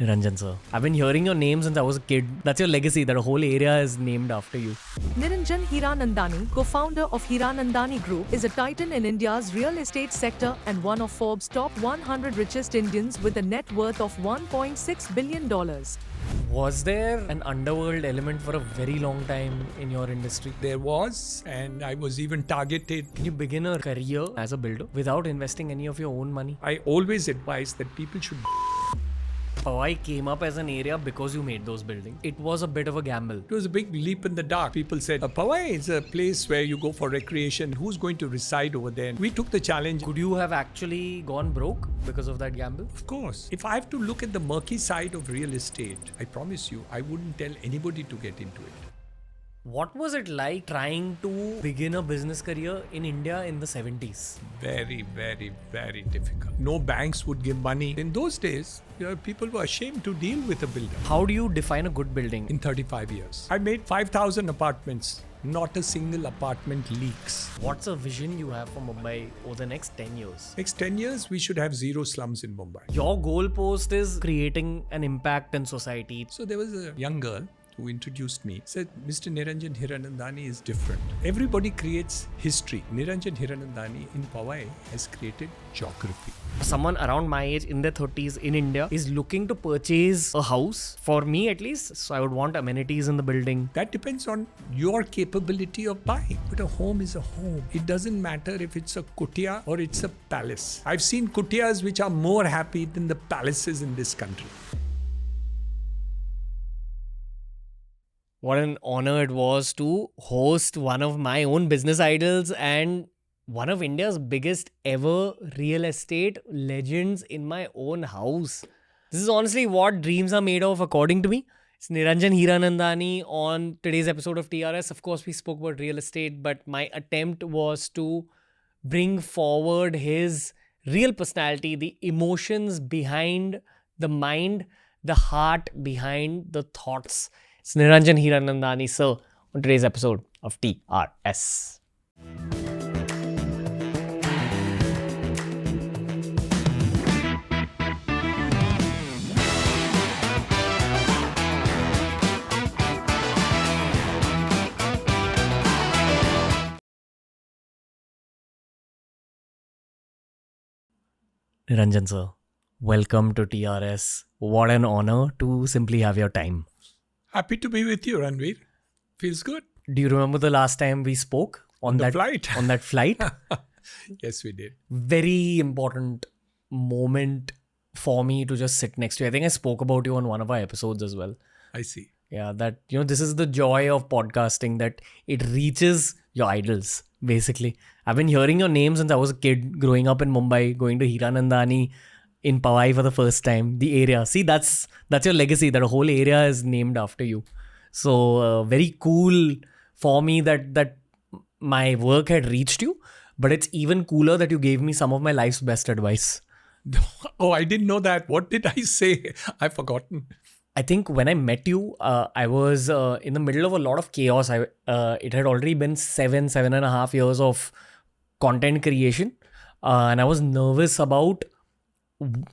Niranjan sir, I've been hearing your name since I was a kid. That's your legacy, that a whole area is named after you. Niranjan Hiranandani, co-founder of Hiranandani Group, is a titan in India's real estate sector and one of Forbes' top 100 richest Indians with a net worth of $1.6 billion. Was there an underworld element for a very long time in your industry? There was, and I was even targeted. Can you begin a career as a builder without investing any of your own money? I always advise that people should. Powai came up as an area because you made those buildings. It was a bit of a gamble. It was a big leap in the dark. People said, Powai is a place where you go for recreation. Who's going to reside over there? We took the challenge. Could you have actually gone broke because of that gamble? Of course. If I have to look at the murky side of real estate, I promise you, I wouldn't tell anybody to get into it. What was it like trying to begin a business career in India in the 70s? Very, very, very difficult. No banks would give money. In those days, people were ashamed to deal with a builder. How do you define a good building? In 35 years, I made 5,000 apartments. Not a single apartment leaks. What's a vision you have for Mumbai over the next 10 years? Next 10 years, we should have zero slums in Mumbai. Your goalpost is creating an impact in society. So there was a young girl who introduced me, said, Mr. Niranjan Hiranandani is different. Everybody creates history. Niranjan Hiranandani in Powai has created geography. Someone around my age in their 30s in India is looking to purchase a house, for me at least. So I would want amenities in the building. That depends on your capability of buying. But a home is a home. It doesn't matter if it's a kutia or it's a palace. I've seen kutias which are more happy than the palaces in this country. What an honor it was to host one of my own business idols and one of India's biggest ever real estate legends in my own house. This is honestly what dreams are made of, according to me. It's Niranjan Hiranandani on today's episode of TRS. Of course, we spoke about real estate, but my attempt was to bring forward his real personality, the emotions behind the mind, the heart behind the thoughts. It's Niranjan Hiranandani, sir, on today's episode of TRS. Niranjan, sir, welcome to TRS. What an honor to simply have your time. Happy to be with you, Ranveer. Feels good. Do you remember the last time we spoke on that flight? On that flight? Yes, we did. Very important moment for me to just sit next to you. I think I spoke about you on one of our episodes as well. I see. Yeah, that, this is the joy of podcasting, that it reaches your idols, basically. I've been hearing your name since I was a kid, growing up in Mumbai, going to Hiranandani in Powai for the first time, the area. See, that's your legacy, that a whole area is named after you. So very cool for me that my work had reached you, but it's even cooler that you gave me some of my life's best advice. Oh, I didn't know that. What did I say? I've forgotten. I think when I met you, I was in the middle of a lot of chaos. It had already been 7.5 years of content creation. And I was nervous about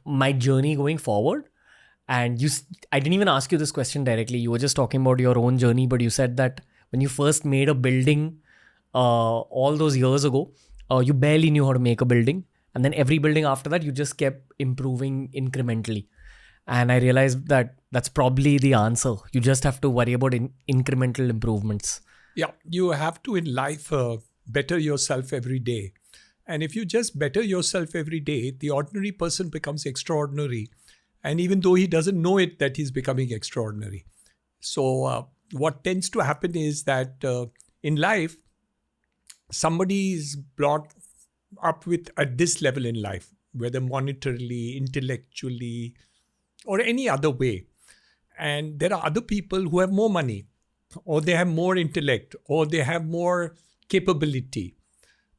my journey going forward. And I didn't even ask you this question directly. You were just talking about your own journey, but you said that when you first made a building all those years ago, you barely knew how to make a building. And then every building after that, you just kept improving incrementally. And I realized that that's probably the answer. You just have to worry about incremental improvements. Yeah, you have to in life better yourself every day. And if you just better yourself every day, the ordinary person becomes extraordinary. And even though he doesn't know it, that he's becoming extraordinary. So what tends to happen is that in life, somebody is brought up with at this level in life, whether monetarily, intellectually, or any other way. And there are other people who have more money, or they have more intellect, or they have more capability.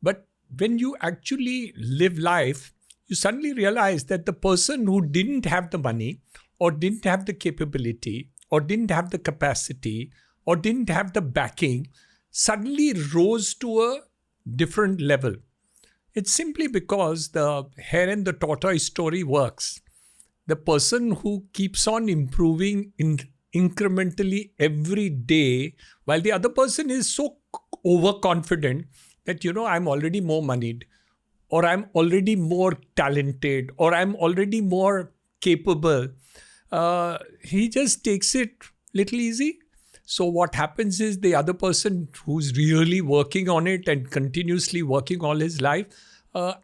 But when you actually live life, you suddenly realize that the person who didn't have the money, or didn't have the capability, or didn't have the capacity, or didn't have the backing, suddenly rose to a different level. It's simply because the hare and the tortoise story works. the person who keeps on improving incrementally every day, while the other person is so overconfident that, I'm already more moneyed, or I'm already more talented, or I'm already more capable. He just takes it little easy. So what happens is the other person who's really working on it and continuously working all his life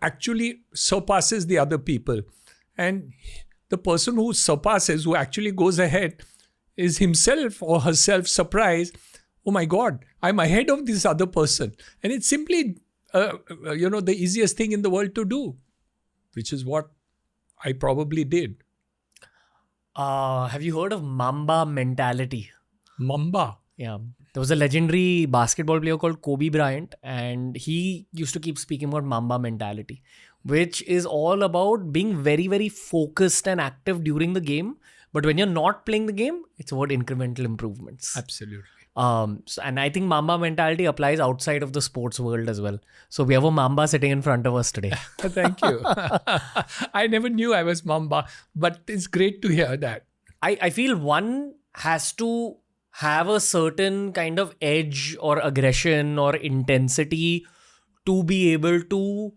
actually surpasses the other people. And the person who surpasses, who actually goes ahead, is himself or herself surprised. Oh my God, I'm ahead of this other person. And it's simply, the easiest thing in the world to do, which is what I probably did. Have you heard of Mamba mentality? Mamba? Yeah. There was a legendary basketball player called Kobe Bryant, and he used to keep speaking about Mamba mentality, which is all about being very, very focused and active during the game. But when you're not playing the game, it's about incremental improvements. Absolutely. And I think Mamba mentality applies outside of the sports world as well. So we have a Mamba sitting in front of us today. Thank you. I never knew I was Mamba, but it's great to hear that. I feel one has to have a certain kind of edge or aggression or intensity to be able to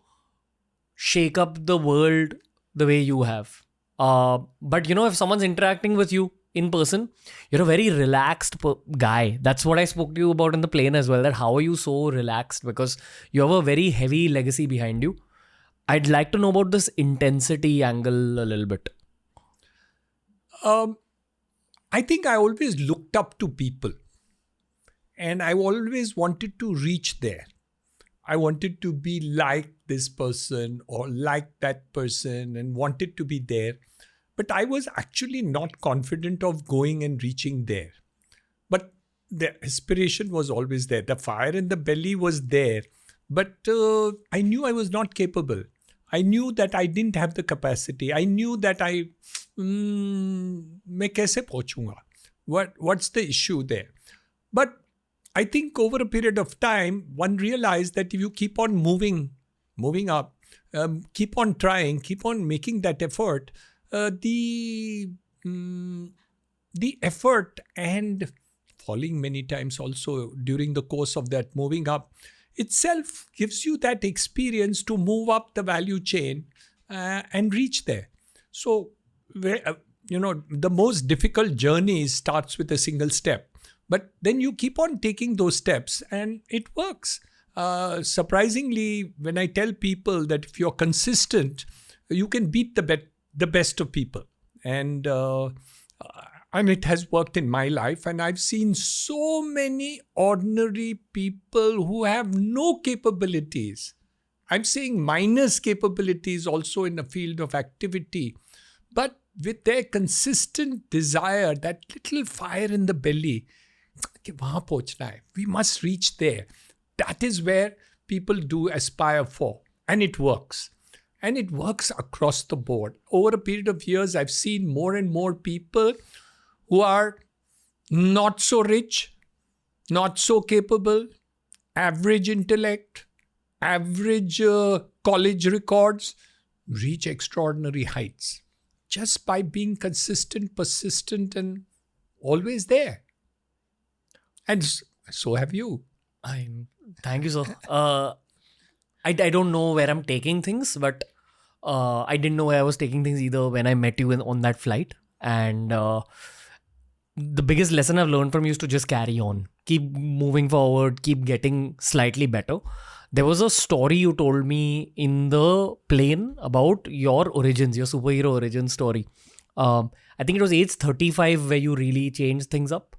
shake up the world the way you have. But if someone's interacting with you in person, you're a very relaxed guy. That's what I spoke to you about in the plane as well, that how are you so relaxed? Because you have a very heavy legacy behind you. I'd like to know about this intensity angle a little bit. I think I always looked up to people, and I always wanted to reach there. I wanted to be like this person or like that person and wanted to be there. But I was actually not confident of going and reaching there. But the aspiration was always there. The fire in the belly was there. But I knew I was not capable. I knew that I didn't have the capacity. I knew that मैं कैसे पहुंचूंगा? What's the issue there? But I think over a period of time, one realized that if you keep on moving up, keep on trying, keep on making that effort, the effort and falling many times also during the course of that moving up itself gives you that experience to move up the value chain and reach there. So, the most difficult journey starts with a single step. But then you keep on taking those steps and it works. Surprisingly, when I tell people that if you're consistent, you can beat the best of people. And it has worked in my life. And I've seen so many ordinary people who have no capabilities. I'm saying minus capabilities also in the field of activity. But with their consistent desire, that little fire in the belly, we must reach there. That is where people do aspire for. And it works. And it works across the board. Over a period of years, I've seen more and more people who are not so rich, not so capable, average intellect, average college records, reach extraordinary heights. Just by being consistent, persistent, and always there. And so have you. Thank you, sir. I don't know where I'm taking things, but I didn't know where I was taking things either when I met you on that flight. And the biggest lesson I've learned from you is to just carry on. Keep moving forward, keep getting slightly better. There was a story you told me in the plane about your origins, your superhero origin story. I think it was age 35 where you really changed things up.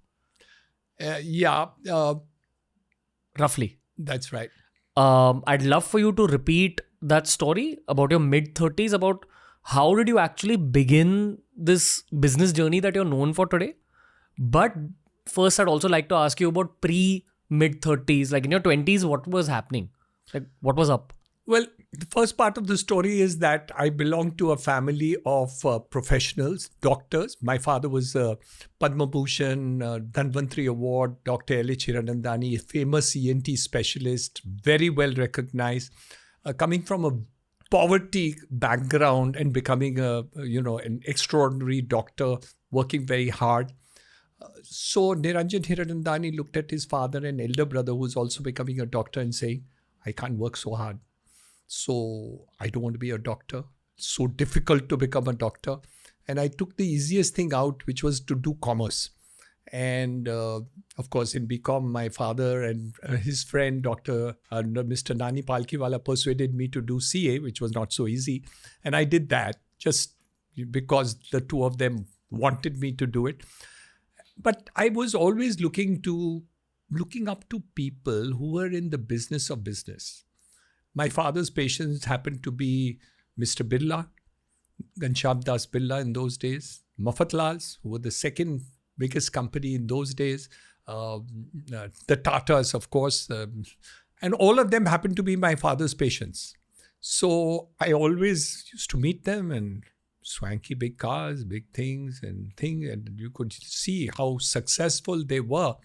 Roughly. That's right. I'd love for you to repeat that story about your mid-30s, about how did you actually begin this business journey that you're known for today. But first, I'd also like to ask you about pre-mid-30s, like in your 20s, what was happening? Like, what was up? Well, the first part of the story is that I belong to a family of professionals, doctors. My father was a Padma Bhushan, Dhanvantri Award, Dr. L.H. Hiranandani, a famous ENT specialist, very well recognized, coming from a poverty background and becoming an extraordinary doctor, working very hard. So Niranjan Hiranandani looked at his father and elder brother, who was also becoming a doctor, and saying, I can't work so hard. So I don't want to be a doctor. It's so difficult to become a doctor. And I took the easiest thing out, which was to do commerce. And of course, in BCom, my father and his friend, Mr. Nani Palkiwala, persuaded me to do CA, which was not so easy. And I did that just because the two of them wanted me to do it. But I was always looking up to people who were in the business of business. My father's patients happened to be Mr. Birla, Ghanshyam Das Birla in those days, Mafatlals, who were the second biggest company in those days, the Tatas, of course, and all of them happened to be my father's patients. So I always used to meet them, and swanky big cars, big things, and you could see how successful they were.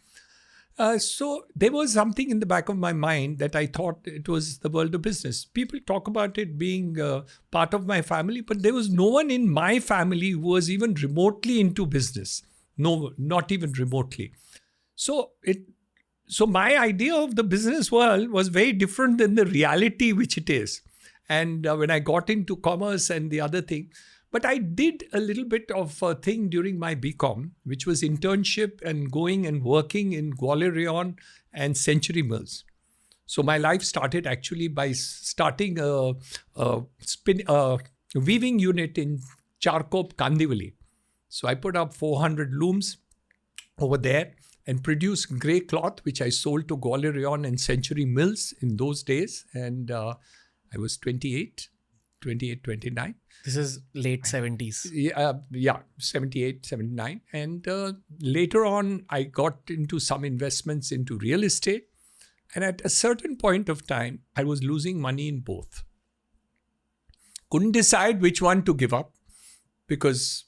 So there was something in the back of my mind that I thought it was the world of business. People talk about it being part of my family, but there was no one in my family who was even remotely into business. No, not even remotely. So my idea of the business world was very different than the reality which it is. And when I got into commerce and the other thing, but I did a little bit of a thing during my BCom, which was internship and going and working in Gwalior Rayon and Century Mills. So my life started actually by starting a weaving unit in Charkop, Kandivali. So I put up 400 looms over there and produced grey cloth, which I sold to Gwalior Rayon and Century Mills in those days. And I was 28, 29. This is late 70s. Yeah, 78, 79. And later on, I got into some investments into real estate. And at a certain point of time, I was losing money in both. Couldn't decide which one to give up because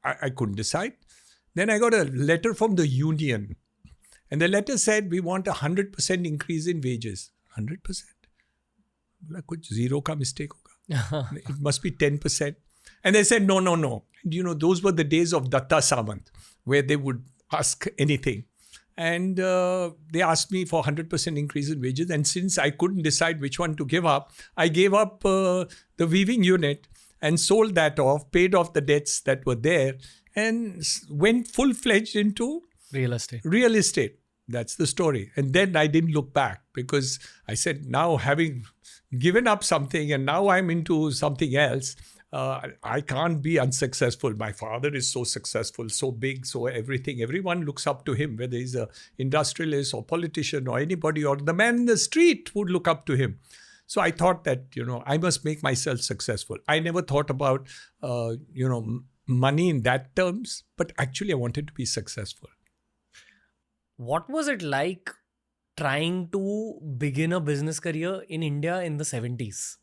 I couldn't decide. Then I got a letter from the union. And the letter said, we want 100% increase in wages. 100%? Bola, kuch zero ka mistake hoga. It must be 10%. And they said, no. Those were the days of Datta Samant, where they would ask anything. And they asked me for 100% increase in wages. And since I couldn't decide which one to give up, I gave up the weaving unit and sold that off, paid off the debts that were there, and went full-fledged into real estate. That's the story. And then I didn't look back because I said, now having given up something and now I'm into something else, I can't be unsuccessful. My father is so successful, so big, so everything. Everyone looks up to him, whether he's an industrialist or politician or anybody, or the man in the street would look up to him. So I thought that, I must make myself successful. I never thought about, money in that terms, but actually I wanted to be successful. What was it like trying to begin a business career in India in the 70s?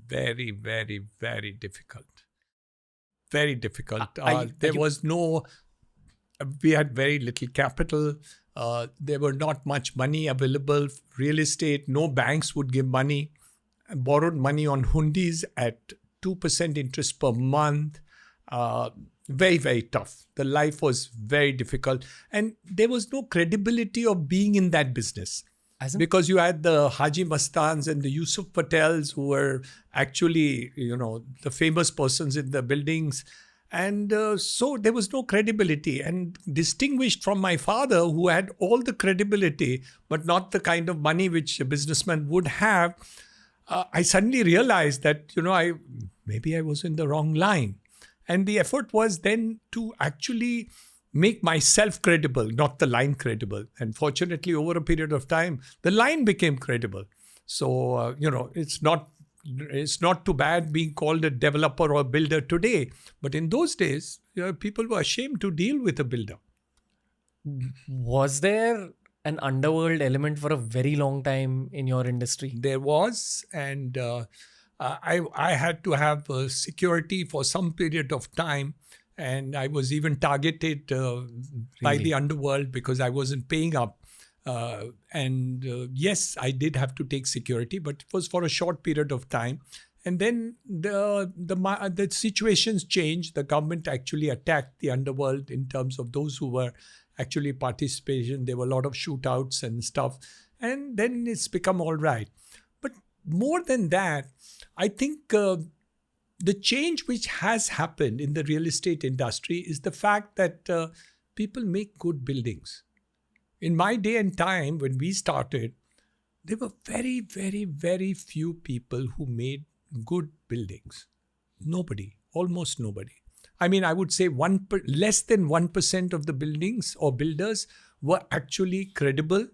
Very, very, very difficult. Very difficult. We had very little capital. There were not much money available. Real estate, no banks would give money. I borrowed money on hundis at 2% interest per month. Very, very tough. The life was very difficult. And there was no credibility of being in that business. Because you had the Haji Mastans and the Yusuf Patels who were actually, the famous persons in the buildings. And so there was no credibility. And distinguished from my father, who had all the credibility, but not the kind of money which a businessman would have, I suddenly realized that, maybe I was in the wrong line. And the effort was then to actually make myself credible, not the line credible. And fortunately, over a period of time, the line became credible. So, it's not too bad being called a developer or builder today. But in those days, people were ashamed to deal with a builder. Was there an underworld element for a very long time in your industry? There was. And I had to have security for some period of time. And I was even targeted by the underworld because I wasn't paying up Yes, I did have to take security, but it was for a short period of time. And then the situations changed. The government actually attacked the underworld in terms of those who were actually participating. There were a lot of shootouts and stuff. And then it's become all right. But more than that, I think the change which has happened in the real estate industry is the fact that people make good buildings. In my day and time, when we started, there were very, very, very few people who made good buildings. Nobody, almost nobody. I mean, I would say less than 1% of the buildings or builders were actually credible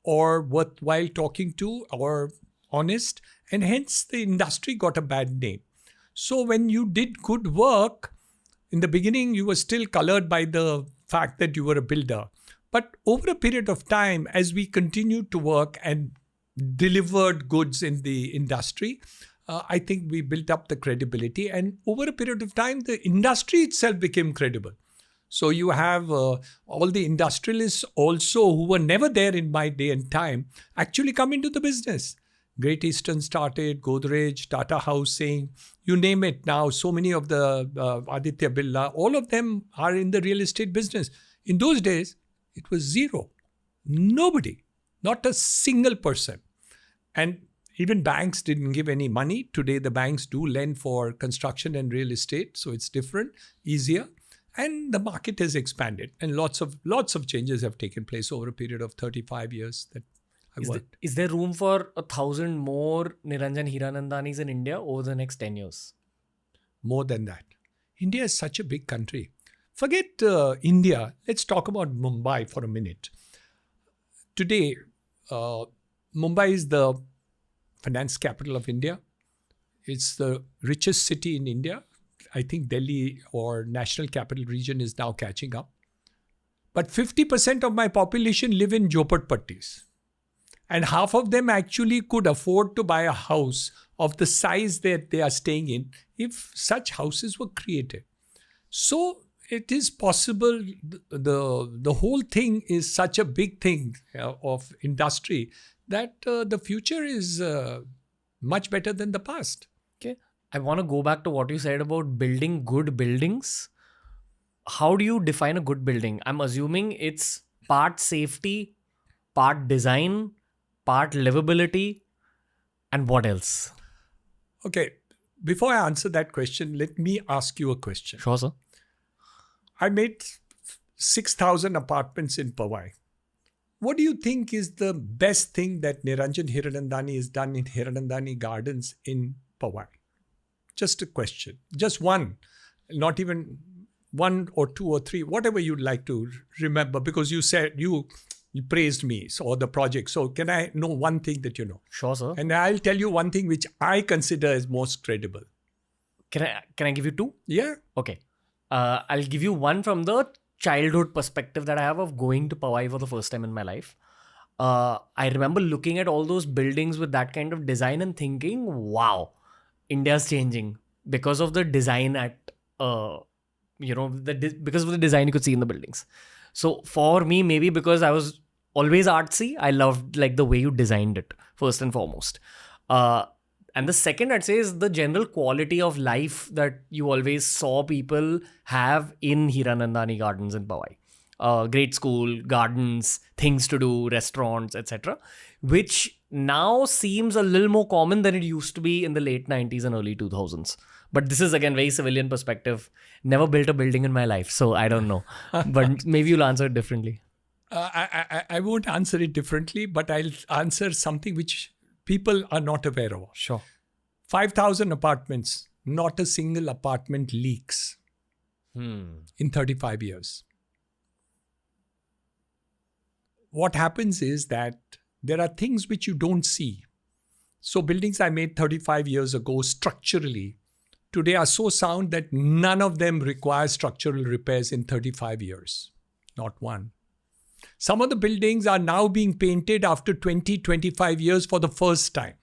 or worthwhile talking to or honest, and hence the industry got a bad name. So when you did good work, in the beginning, you were still colored by the fact that you were a builder. But over a period of time, as we continued to work and delivered goods in the industry, I think we built up the credibility. And over a period of time, the industry itself became credible. So you have all the industrialists also who were never there in my day and time actually come into the business. Great Eastern started, Godrej, Tata Housing, you name it now. So many of the Aditya Birla, all of them are in the real estate business. In those days, it was zero. Nobody, not a single person. And even banks didn't give any money. Today, the banks do lend for construction and real estate. So it's different, easier. And the market has expanded. And lots of changes have taken place over a period of 35 years that I worked. Is there room for 1,000 more Niranjan Hiranandanis in India over the next 10 years? More than that. India is such a big country. Forget India. Let's talk about Mumbai for a minute. Today, Mumbai is the finance capital of India. It's the richest city in India. I think Delhi or National Capital Region is now catching up. But 50% of my population live in jhopatpattis. And half of them actually could afford to buy a house of the size that they are staying in if such houses were created. So it is possible. The whole thing is such a big thing of industry that the future is much better than the past. Okay. I want to go back to what you said about building good buildings. How do you define a good building? I'm assuming it's part safety, part design, part livability, and what else? Okay. Before I answer that question, let me ask you a question. Sure, sir. I made 6,000 apartments in Powai. What do you think is the best thing that Niranjan Hiranandani has done in Hiranandani Gardens in Powai? Just a question. Just one. Not even one or two or three, whatever you'd like to remember, because you said you praised me or the project. So can I know one thing that you know? Sure, sir. And I'll tell you one thing which I consider as most credible. Can I give you two? Yeah. Okay. I'll give you one from the childhood perspective that I have of going to Powai for the first time in my life. I remember looking at all those buildings with that kind of design and thinking, wow, India's changing because of the design because of the design you could see in the buildings. So for me, maybe because I was always artsy, I loved like the way you designed it, first and foremost. And the second, I'd say, is the general quality of life that you always saw people have in Hiranandani Gardens in Powai. Great school, gardens, things to do, restaurants, etc. Which now seems a little more common than it used to be in the late 90s and early 2000s. But this is, again, very civilian perspective. Never built a building in my life, so I don't know. But maybe you'll answer it differently. I won't answer it differently, but I'll answer something which people are not aware of. Sure. 5,000 apartments, not a single apartment leaks in 35 years. What happens is that there are things which you don't see. So buildings I made 35 years ago structurally, today are so sound that none of them require structural repairs in 35 years. Not one. Some of the buildings are now being painted after 20, 25 years for the first time.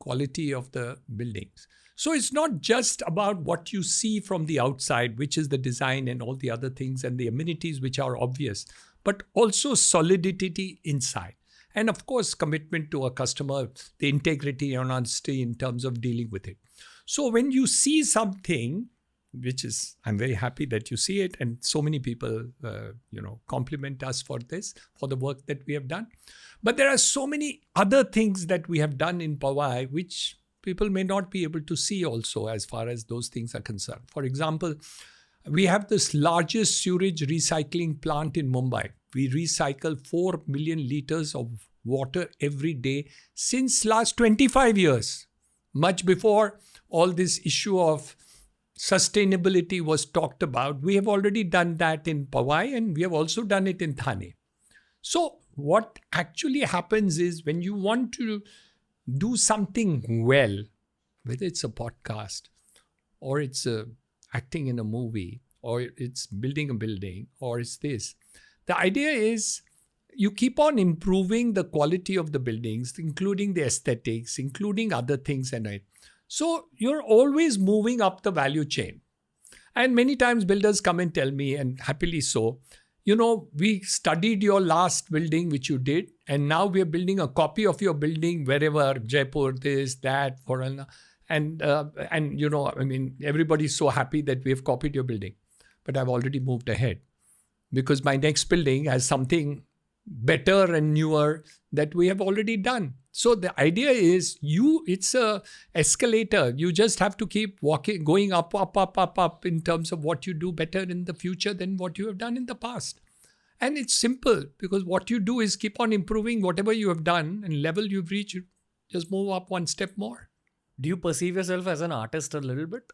Quality of the buildings. So it's not just about what you see from the outside, which is the design and all the other things and the amenities which are obvious, but also solidity inside. And of course, commitment to a customer, the integrity and honesty in terms of dealing with it. So when you see something, which is, I'm very happy that you see it, and so many people, compliment us for this, for the work that we have done. But there are so many other things that we have done in Powai, which people may not be able to see also as far as those things are concerned. For example, we have this largest sewage recycling plant in Mumbai. We recycle 4 million liters of water every day since last 25 years, much before all this issue of sustainability was talked about. We have already done that in Powai, and we have also done it in Thane. So what actually happens is when you want to do something well, whether it's a podcast or it's acting in a movie or it's building a building or it's this, the idea is you keep on improving the quality of the buildings, including the aesthetics, including other things in it. So you're always moving up the value chain. And many times builders come and tell me, and happily so, we studied your last building which you did, and now we are building a copy of your building wherever, Jaipur, this, that, foreign. And everybody's so happy that we have copied your building. But I've already moved ahead because my next building has something better and newer that we have already done. So the idea is it's a escalator. You just have to keep walking, going up in terms of what you do better in the future than what you have done in the past. And it's simple because what you do is keep on improving whatever you have done and level you've reached, just move up one step more. Do you perceive yourself as an artist a little bit?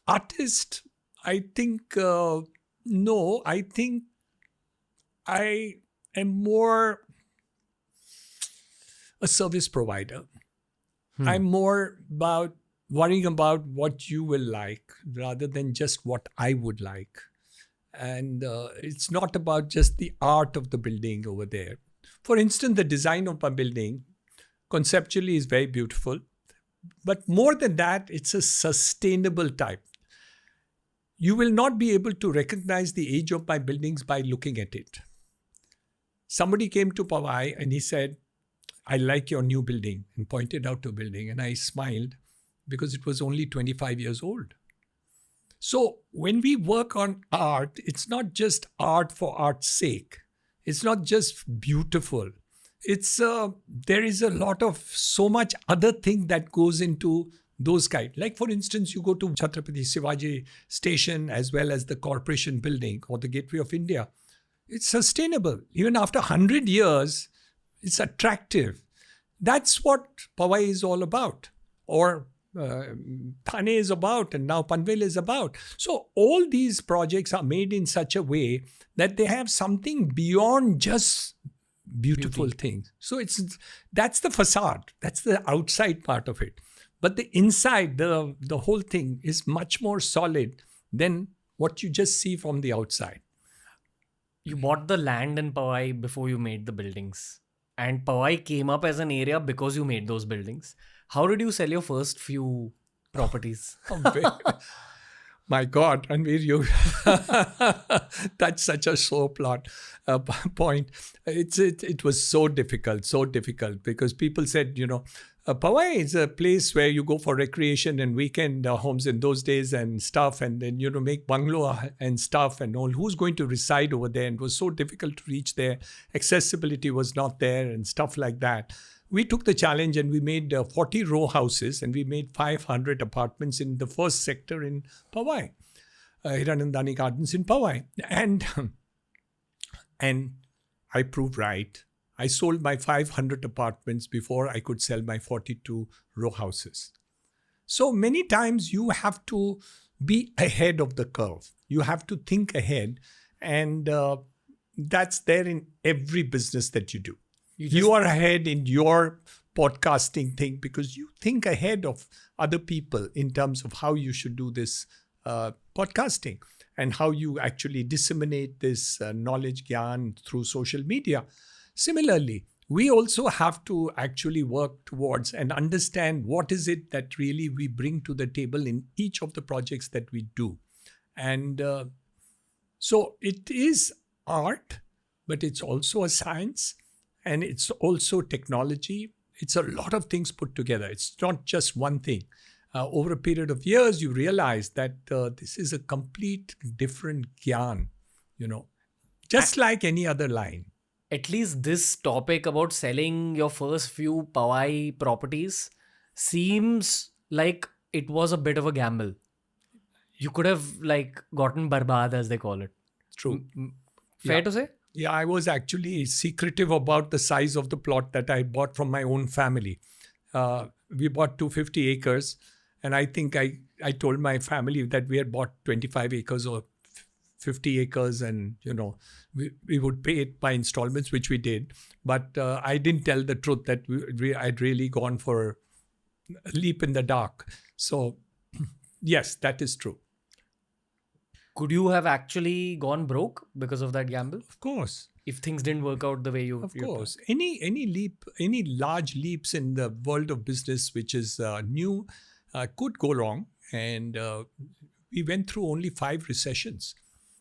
Artist, I think, no, I think I am more a service provider. I'm more about worrying about what you will like rather than just what I would like. And it's not about just the art of the building over there. For instance, the design of my building conceptually is very beautiful. But more than that, it's a sustainable type. You will not be able to recognize the age of my buildings by looking at it. Somebody came to Powai and he said, I like your new building, and pointed out to a building, and I smiled because it was only 25 years old. So when we work on art, it's not just art for art's sake. It's not just beautiful. It's there is a lot of so much other thing that goes into those kind. Like for instance, you go to Chhatrapati Shivaji Station as well as the Corporation Building or the Gateway of India. It's sustainable. Even after 100 years, it's attractive. That's what Powai is all about. Or Thane is about, and now Panvel is about. So all these projects are made in such a way that they have something beyond just beautiful things. So that's the facade. That's the outside part of it. But the inside, the whole thing is much more solid than what you just see from the outside. You bought the land in Powai before you made the buildings. And Powai came up as an area because you made those buildings. How did you sell your first few properties? My God, Ranveer, you that's such a sore point. It was so difficult because people said, Powai is a place where you go for recreation and weekend homes in those days and stuff, and then, make bungalow and stuff and all. Who's going to reside over there? And it was so difficult to reach there. Accessibility was not there and stuff like that. We took the challenge and we made 40 row houses and we made 500 apartments in the first sector in Powai, Hiranandani Gardens in Powai. And I proved right. I sold my 500 apartments before I could sell my 42 row houses. So many times you have to be ahead of the curve. You have to think ahead, and that's there in every business that you do. You are ahead in your podcasting thing because you think ahead of other people in terms of how you should do this podcasting and how you actually disseminate this knowledge, gyan through social media. Similarly, we also have to actually work towards and understand what is it that really we bring to the table in each of the projects that we do. And So it is art, but it's also a science, and it's also technology. It's a lot of things put together. It's not just one thing. Over a period of years, you realize that this is a complete different gyan, you know, just like any other line. At least this topic about selling your first few Pawai properties seems like it was a bit of a gamble. You could have like gotten barbad, as they call it. True. Fair Yeah. to say? Yeah, I was actually secretive about the size of the plot that I bought from my own family. We bought 250 acres, and I think I told my family that we had bought 25 acres or 50 acres, and we would pay it by installments, which we did. But I didn't tell the truth that I'd really gone for a leap in the dark. So yes, that is true. Could you have actually gone broke because of that gamble? Of course. If things didn't work out the way you Of you planned? course, any large leaps in the world of business, which is new, could go wrong. And we went through only 5 recessions,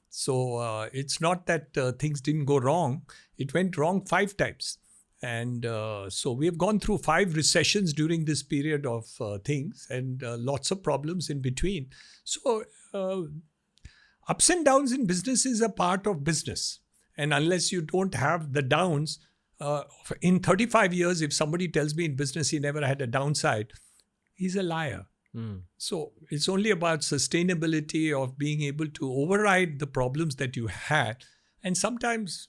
so it's not that things didn't go wrong. It went wrong 5 times, and so we have gone through 5 recessions during this period of things, and lots of problems in between. So ups and downs in business is a part of business. And unless you don't have the downs, in 35 years, if somebody tells me in business he never had a downside, he's a liar. So it's only about sustainability of being able to override the problems that you had. And sometimes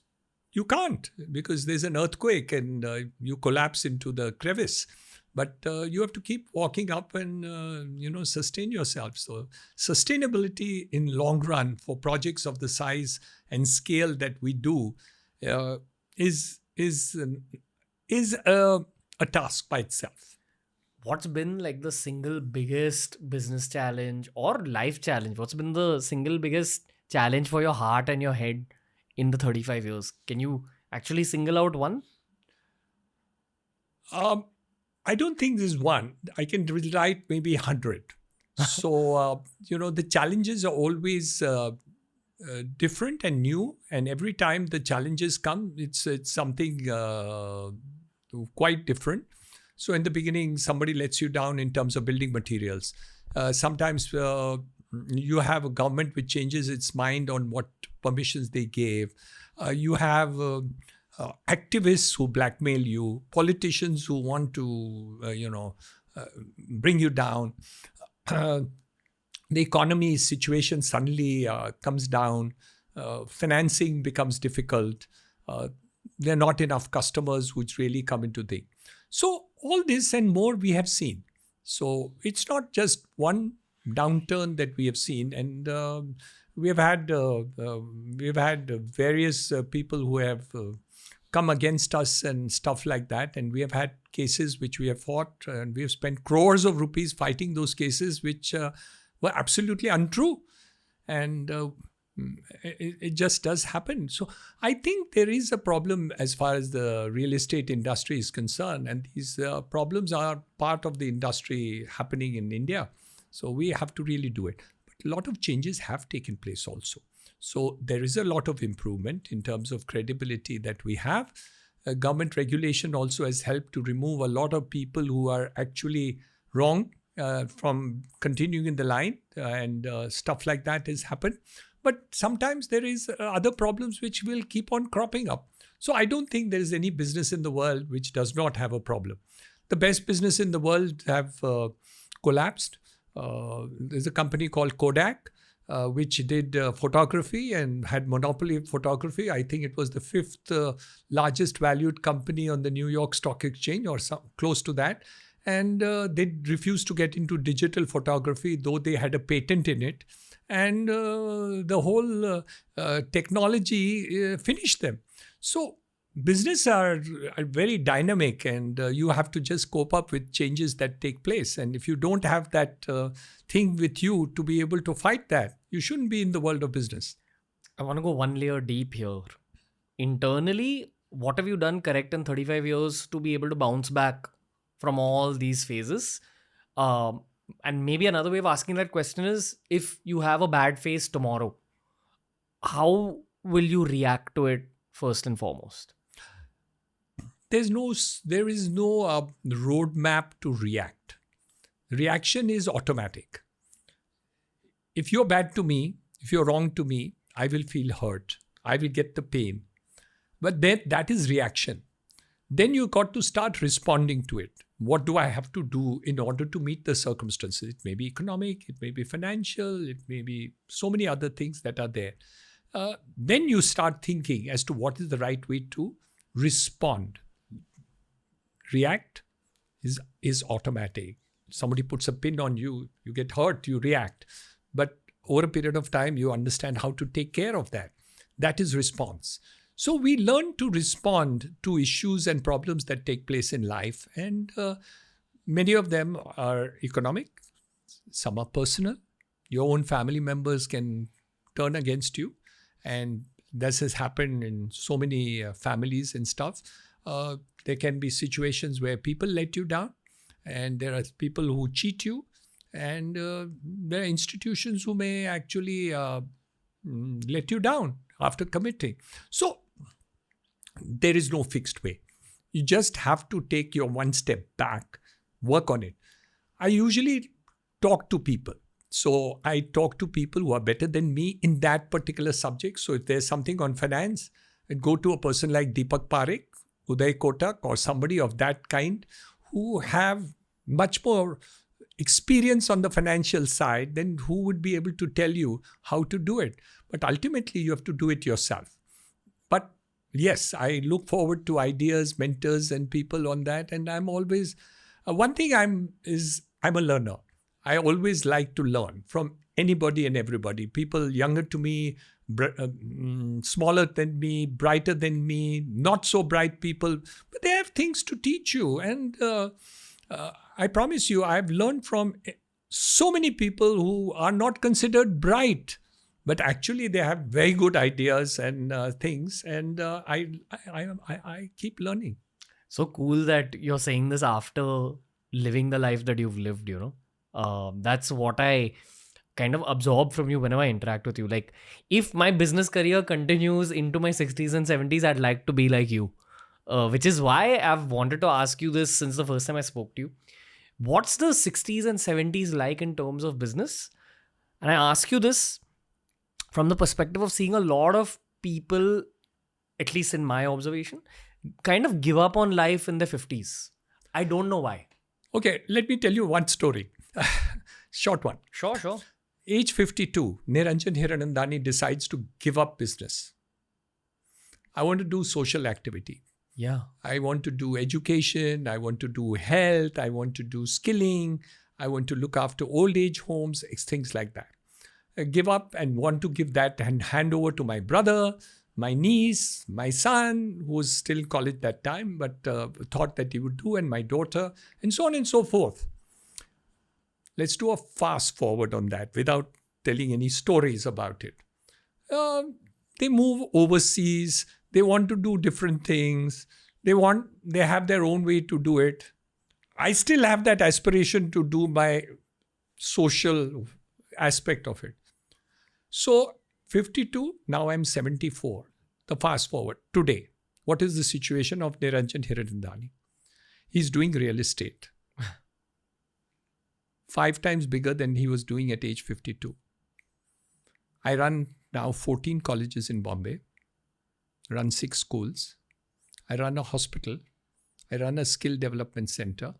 you can't because there's an earthquake and you collapse into the crevice. But you have to keep walking up and, sustain yourself. So sustainability in long run for projects of the size and scale that we do is a task by itself. What's been like the single biggest business challenge or life challenge? What's been the single biggest challenge for your heart and your head in the 35 years? Can you actually single out one? I don't think there's one. I can write maybe 100. So, the challenges are always different and new. And every time the challenges come, it's something quite different. So in the beginning, somebody lets you down in terms of building materials. Sometimes you have a government which changes its mind on what permissions they gave. You have activists who blackmail you, politicians who want to, bring you down. The economy situation suddenly comes down. Financing becomes difficult. There are not enough customers which really come into the. So all this and more we have seen. So it's not just one downturn that we have seen, and we have had various people who have come against us and stuff like that, and we have had cases which we have fought, and we have spent crores of rupees fighting those cases which were absolutely untrue, and it just does happen. So I think there is a problem as far as the real estate industry is concerned, and these problems are part of the industry happening in India. So we have to really do it. But a lot of changes have taken place also. So there is a lot of improvement in terms of credibility that we have. Government regulation also has helped to remove a lot of people who are actually wrong from continuing in the line, and stuff like that has happened. But sometimes there is other problems which will keep on cropping up. So I don't think there is any business in the world which does not have a problem. The best business in the world have collapsed. There's a company called Kodak, which did photography and had monopoly of photography. I think it was the 5th largest valued company on the New York Stock Exchange or close to that. And they refused to get into digital photography, though they had a patent in it. And the whole technology finished them. So business are very dynamic, and you have to just cope up with changes that take place. And if you don't have that thing with you to be able to fight that, you shouldn't be in the world of business. I want to go one layer deep here. Internally, what have you done correct in 35 years to be able to bounce back from all these phases? And maybe another way of asking that question is, if you have a bad phase tomorrow, how will you react to it first and foremost? There is no roadmap to react. Reaction is automatic. If you're bad to me, if you're wrong to me, I will feel hurt. I will get the pain. But then that is reaction. Then you got to start responding to it. What do I have to do in order to meet the circumstances? It may be economic, it may be financial, it may be so many other things that are there. Then you start thinking as to what is the right way to respond. React is automatic. Somebody puts a pin on you, you get hurt, you react. But over a period of time, you understand how to take care of that. That is response. So we learn to respond to issues and problems that take place in life. And many of them are economic. Some are personal. Your own family members can turn against you. And this has happened in so many families and stuff. There can be situations where people let you down. And there are people who cheat you. And there are institutions who may actually let you down after committing. So there is no fixed way. You just have to take your one step back, work on it. I usually talk to people. So I talk to people who are better than me in that particular subject. So if there's something on finance, I go to a person like Deepak Parekh, Uday Kotak, or somebody of that kind who have much more experience on the financial side, then who would be able to tell you how to do it. But ultimately, you have to do it yourself. But yes, I look forward to ideas, mentors, and people on that. And I'm always, one thing I'm a learner. I always like to learn from anybody and everybody. People younger to me, smaller than me, brighter than me, not so bright people, but they have things to teach you. And I promise you, I've learned from so many people who are not considered bright, but actually they have very good ideas and things. And I keep learning. So cool that you're saying this after living the life that you've lived, That's what I kind of absorb from you whenever I interact with you. Like, if my business career continues into my 60s and 70s, I'd like to be like you. Which is why I've wanted to ask you this since the first time I spoke to you. What's the 60s and 70s like in terms of business? And I ask you this from the perspective of seeing a lot of people, at least in my observation, kind of give up on life in their 50s. I don't know why. Okay, let me tell you one story. Short one. Sure. Age 52, Niranjan Hiranandani decides to give up business. I want to do social activity. Yeah. I want to do education. I want to do health. I want to do skilling. I want to look after old age homes, things like that. I give up and want to give that and hand over to my brother, my niece, my son, who was still in college that time, but thought that he would do, and my daughter, and so on and so forth. Let's do a fast forward on that without telling any stories about it. They move overseas. They want to do different things. They have their own way to do it. I still have that aspiration to do my social aspect of it. So 52, now I'm 74. The fast forward today. What is the situation of Niranjan Hiranandani? He's doing real estate. 5 times bigger than he was doing at age 52. I run now 14 colleges in Bombay, run 6 schools. I run a hospital. I run a skill development center.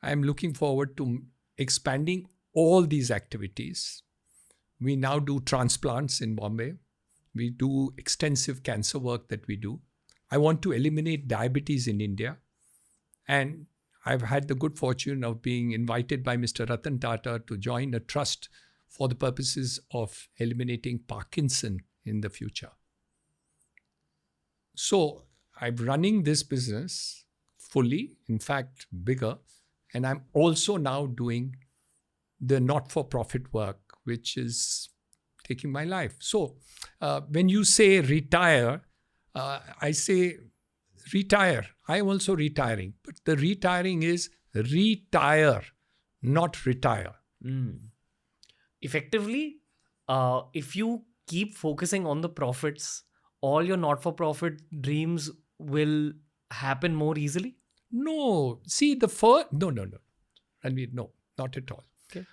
I am looking forward to expanding all these activities. We now do transplants in Bombay. We do extensive cancer work that we do. I want to eliminate diabetes in India. And I've had the good fortune of being invited by Mr. Ratan Tata to join a trust for the purposes of eliminating Parkinson in the future. So I'm running this business fully, in fact, bigger. And I'm also now doing the not-for-profit work, which is taking my life. So when you say retire, I say retire. I am also retiring. But the retiring is retire, not retire. Effectively, if you keep focusing on the profits, all your not-for-profit dreams will happen more easily? No. See, the first... No. Ranveer, no, not at all. Okay.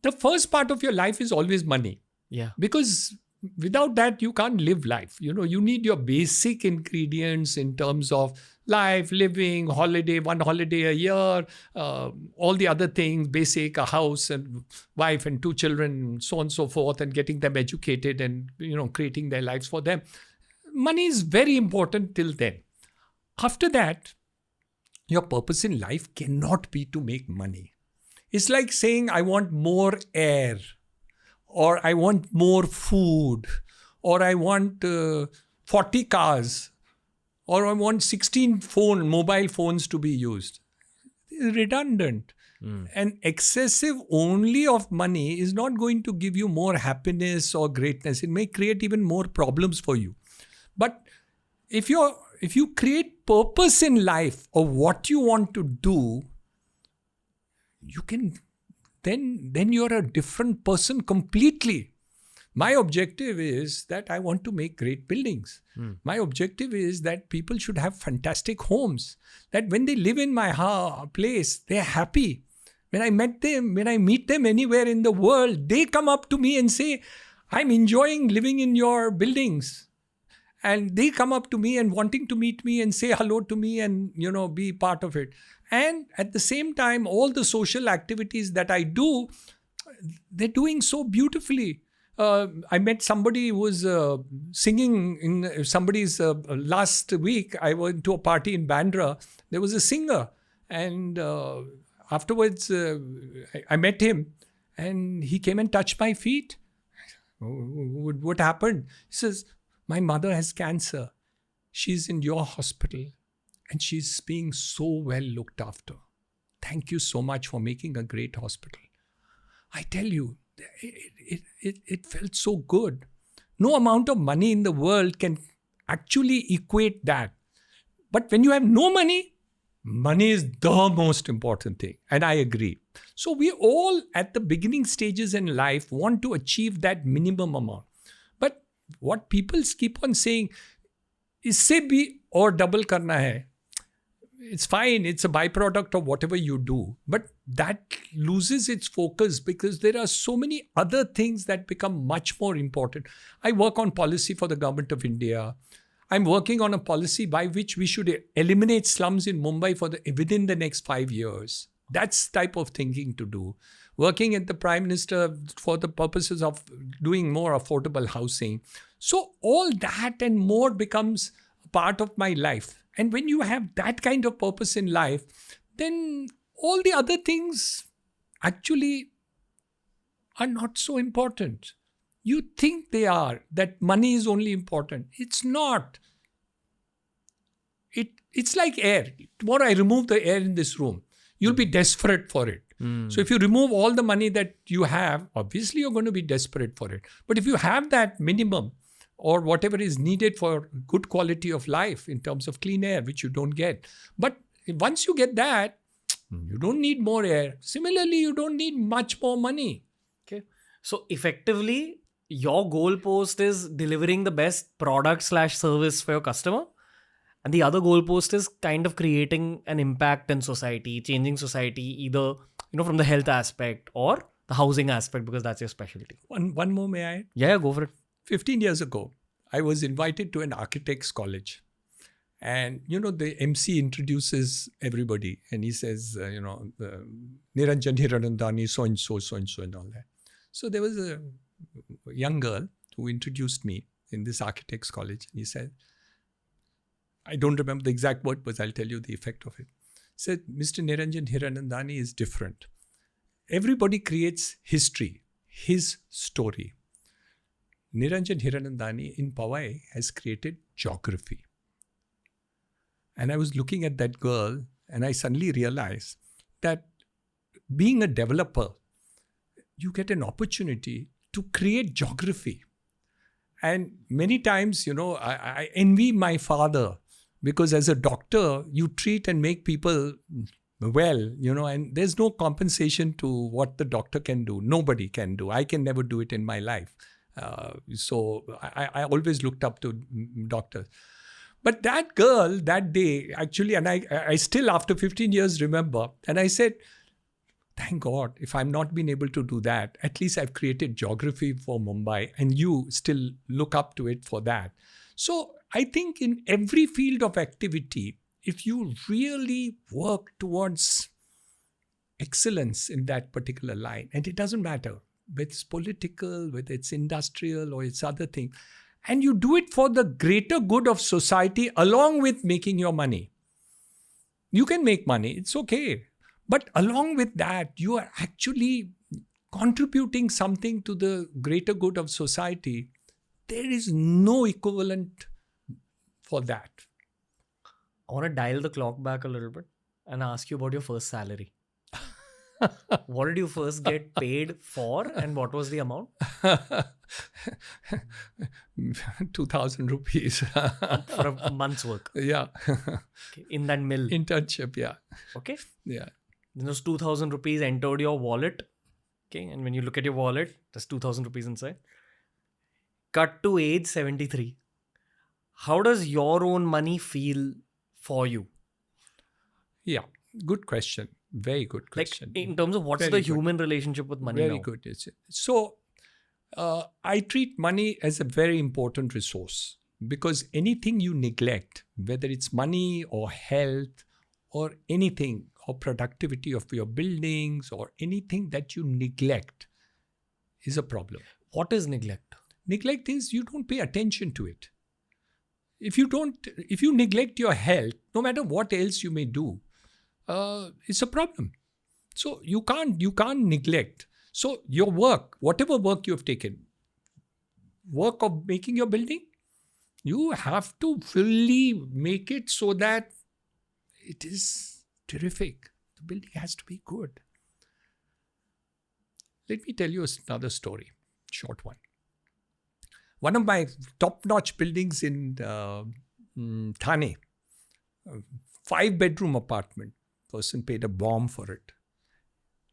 The first part of your life is always money. Yeah. Because without that, you can't live life. You need your basic ingredients in terms of life, living, one holiday a year, all the other things, basic, a house and wife and 2 children, so on and so forth, and getting them educated and, creating their lives for them. Money is very important till then. After that, your purpose in life cannot be to make money. It's like saying, I want more air, or I want more food, or I want 40 cars, or I want 16 mobile phones to be used. It's redundant. And excessive only of money is not going to give you more happiness or greatness. It may create even more problems for you. But if you create purpose in life of what you want to do, you can, then you're a different person completely. My objective is that I want to make great buildings. My objective is that people should have fantastic homes. That when they live in my place, they're happy. When I meet them anywhere in the world, they come up to me and say, I'm enjoying living in your buildings. And they come up to me and wanting to meet me and say hello to me and, be part of it. And at the same time, all the social activities that I do, they're doing so beautifully. I met somebody who was singing in somebody's last week. I went to a party in Bandra. There was a singer. And afterwards, I met him and he came and touched my feet. What happened? He says, my mother has cancer. She's in your hospital and she's being so well looked after. Thank you so much for making a great hospital. I tell you, it felt so good. No amount of money in the world can actually equate that. But when you have no money, money is the most important thing. And I agree. So we all at the beginning stages in life want to achieve that minimum amount. But what people keep on saying, isse bhi aur double karna hai. It's fine. It's a byproduct of whatever you do. But that loses its focus because there are so many other things that become much more important. I work on policy for the government of India. I'm working on a policy by which we should eliminate slums in Mumbai within the next 5 years. That's type of thinking to do. Working at the Prime Minister for the purposes of doing more affordable housing. So all that and more becomes a part of my life. And when you have that kind of purpose in life, then all the other things actually are not so important. You think they are, that money is only important. It's not. It's like air. Tomorrow I remove the air in this room. You'll be desperate for it. So if you remove all the money that you have, obviously you're going to be desperate for it. But if you have that minimum or whatever is needed for good quality of life in terms of clean air, which you don't get. But once you get that, you don't need more air. Similarly, you don't need much more money. Okay. So effectively, your goalpost is delivering the best product/service for your customer. And the other goalpost is kind of creating an impact in society, changing society, either from the health aspect or the housing aspect, because that's your specialty. One more, may I? Yeah, go for it. 15 years ago, I was invited to an architect's college. And, the MC introduces everybody. And he says, Niranjan Hiranandani, so-and-so, so-and-so and all that. So there was a young girl who introduced me in this architect's college. And he said, I don't remember the exact word, but I'll tell you the effect of it. He said, Mr. Niranjan Hiranandani is different. Everybody creates history, his story. Niranjan Hiranandani in Powai has created geography. And I was looking at that girl and I suddenly realized that being a developer, you get an opportunity to create geography. And many times, I envy my father because as a doctor, you treat and make people well, and there's no compensation to what the doctor can do. Nobody can do. I can never do it in my life. So I always looked up to doctors. But that girl, that day, actually, and I still, after 15 years, remember, and I said, thank God, if I'm not been able to do that, at least I've created geography for Mumbai, and you still look up to it for that. So I think in every field of activity, if you really work towards excellence in that particular line, and it doesn't matter whether it's political, whether it's industrial, or it's other thing, and you do it for the greater good of society along with making your money. You can make money, it's okay. But along with that, you are actually contributing something to the greater good of society. There is no equivalent for that. I want to dial the clock back a little bit and ask you about your first salary. What did you first get paid for, and what was the amount? 2,000 rupees. For a month's work. Yeah. Okay. In that mill. Internship, yeah. Okay. Yeah. Then those 2,000 rupees entered your wallet. Okay. And when you look at your wallet, there's 2,000 rupees inside. Cut to age 73. How does your own money feel for you? Yeah. Good question. Very good question. Like in terms of what's Very the good. human relationship with money Very now? good. So, I treat money as a very important resource, because anything you neglect, whether it's money or health or anything, or productivity of your buildings or anything that you neglect, is a problem. What is neglect? Neglect is you don't pay attention to it. If you neglect your health, no matter what else you may do, it's a problem. So you can't neglect. So your work, whatever work you have taken, work of making your building, you have to fully make it so that it is terrific. The building has to be good. Let me tell you another story, short one. One of my top-notch buildings in Thane, 5-bedroom apartment. Person paid a bomb for it.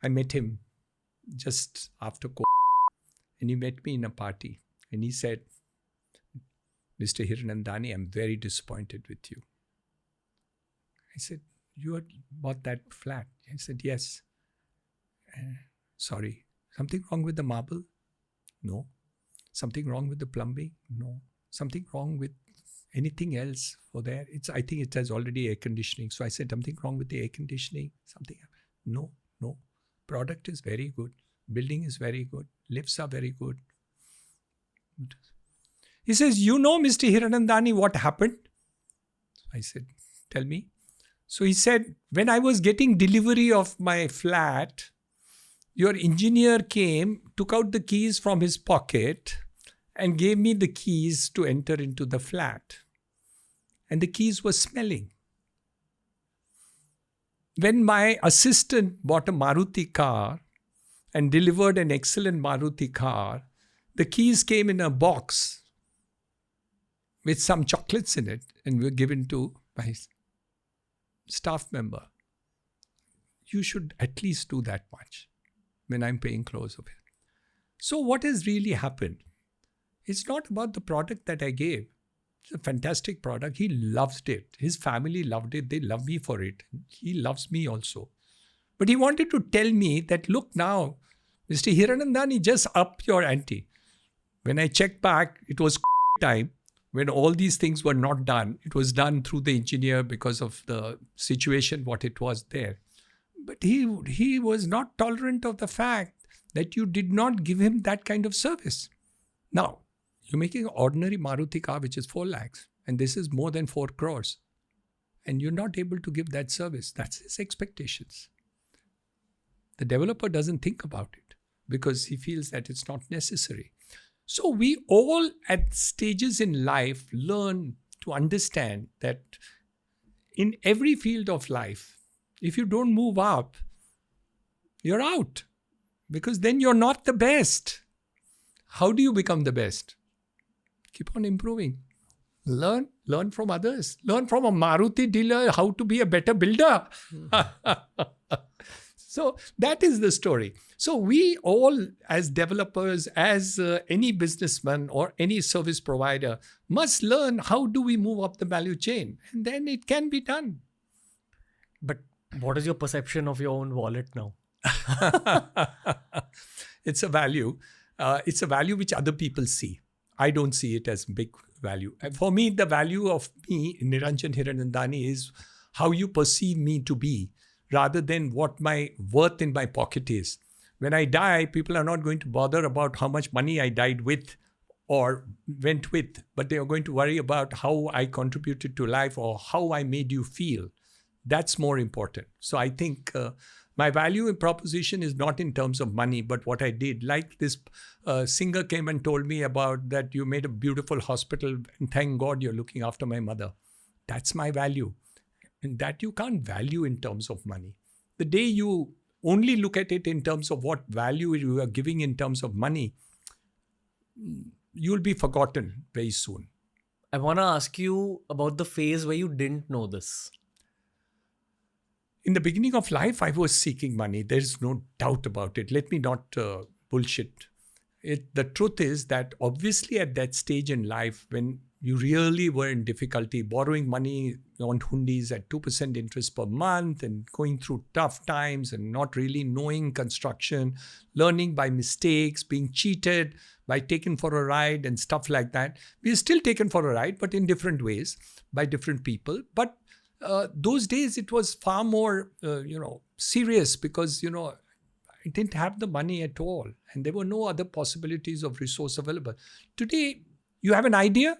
I met him just after COVID, and he met me in a party, and he said, Mr. Hiranandani, I'm very disappointed with you. I said, you had bought that flat? He said, yes. Sorry, something wrong with the marble? No. Something wrong with the plumbing? No. Something wrong with anything else for there? I think it has already air conditioning. So I said, something wrong with the air conditioning? Something? No. Product is very good. Building is very good. Lifts are very good. He says, you know, Mr. Hiranandani, what happened? I said, tell me. So he said, when I was getting delivery of my flat, your engineer came, took out the keys from his pocket and gave me the keys to enter into the flat. And the keys were smelling. When my assistant bought a Maruti car and delivered an excellent Maruti car, the keys came in a box with some chocolates in it and were given to my staff member. You should at least do that much when I'm paying close of it. So what has really happened? It's not about the product that I gave. It's a fantastic product. He loved it. His family loved it. They love me for it. He loves me also. But he wanted to tell me that, look now, Mr. Hiranandani, just up your ante. When I checked back, it was time. When all these things were not done, it was done through the engineer because of the situation, what it was there. But he was not tolerant of the fact that you did not give him that kind of service. Now, you're making an ordinary Maruti car, which is 4 lakhs, and this is more than 4 crores. And you're not able to give that service. That's his expectations. The developer doesn't think about it because he feels that it's not necessary. So we all at stages in life learn to understand that in every field of life, if you don't move up, you're out, because then you're not the best. How do you become the best? Keep on improving. Learn from others. Learn from a Maruti dealer how to be a better builder. So that is the story. So we all, as developers, as any businessman or any service provider, must learn how do we move up the value chain, and then it can be done. But what is your perception of your own wallet now? It's a value. It's a value which other people see. I don't see it as big value. For me, the value of me, Niranjan Hiranandani, is how you perceive me to be, rather than what my worth in my pocket is. When I die, people are not going to bother about how much money I died with or went with, but they are going to worry about how I contributed to life or how I made you feel. That's more important. So I think my value in proposition is not in terms of money, but what I did. Like this singer came and told me about that you made a beautiful hospital and thank God you're looking after my mother. That's my value. And that you can't value in terms of money. The day you only look at it in terms of what value you are giving in terms of money, you'll be forgotten very soon. I want to ask you about the phase where you didn't know this. In the beginning of life, I was seeking money. There's no doubt about it. Let me not bullshit. The truth is that obviously at that stage in life, when you really were in difficulty, borrowing money on hundis at 2% interest per month and going through tough times and not really knowing construction, learning by mistakes, being cheated, by taken for a ride and stuff like that. We are still taken for a ride, but in different ways by different people. But those days it was far more, serious because, I didn't have the money at all and there were no other possibilities of resource available. Today, you have an idea.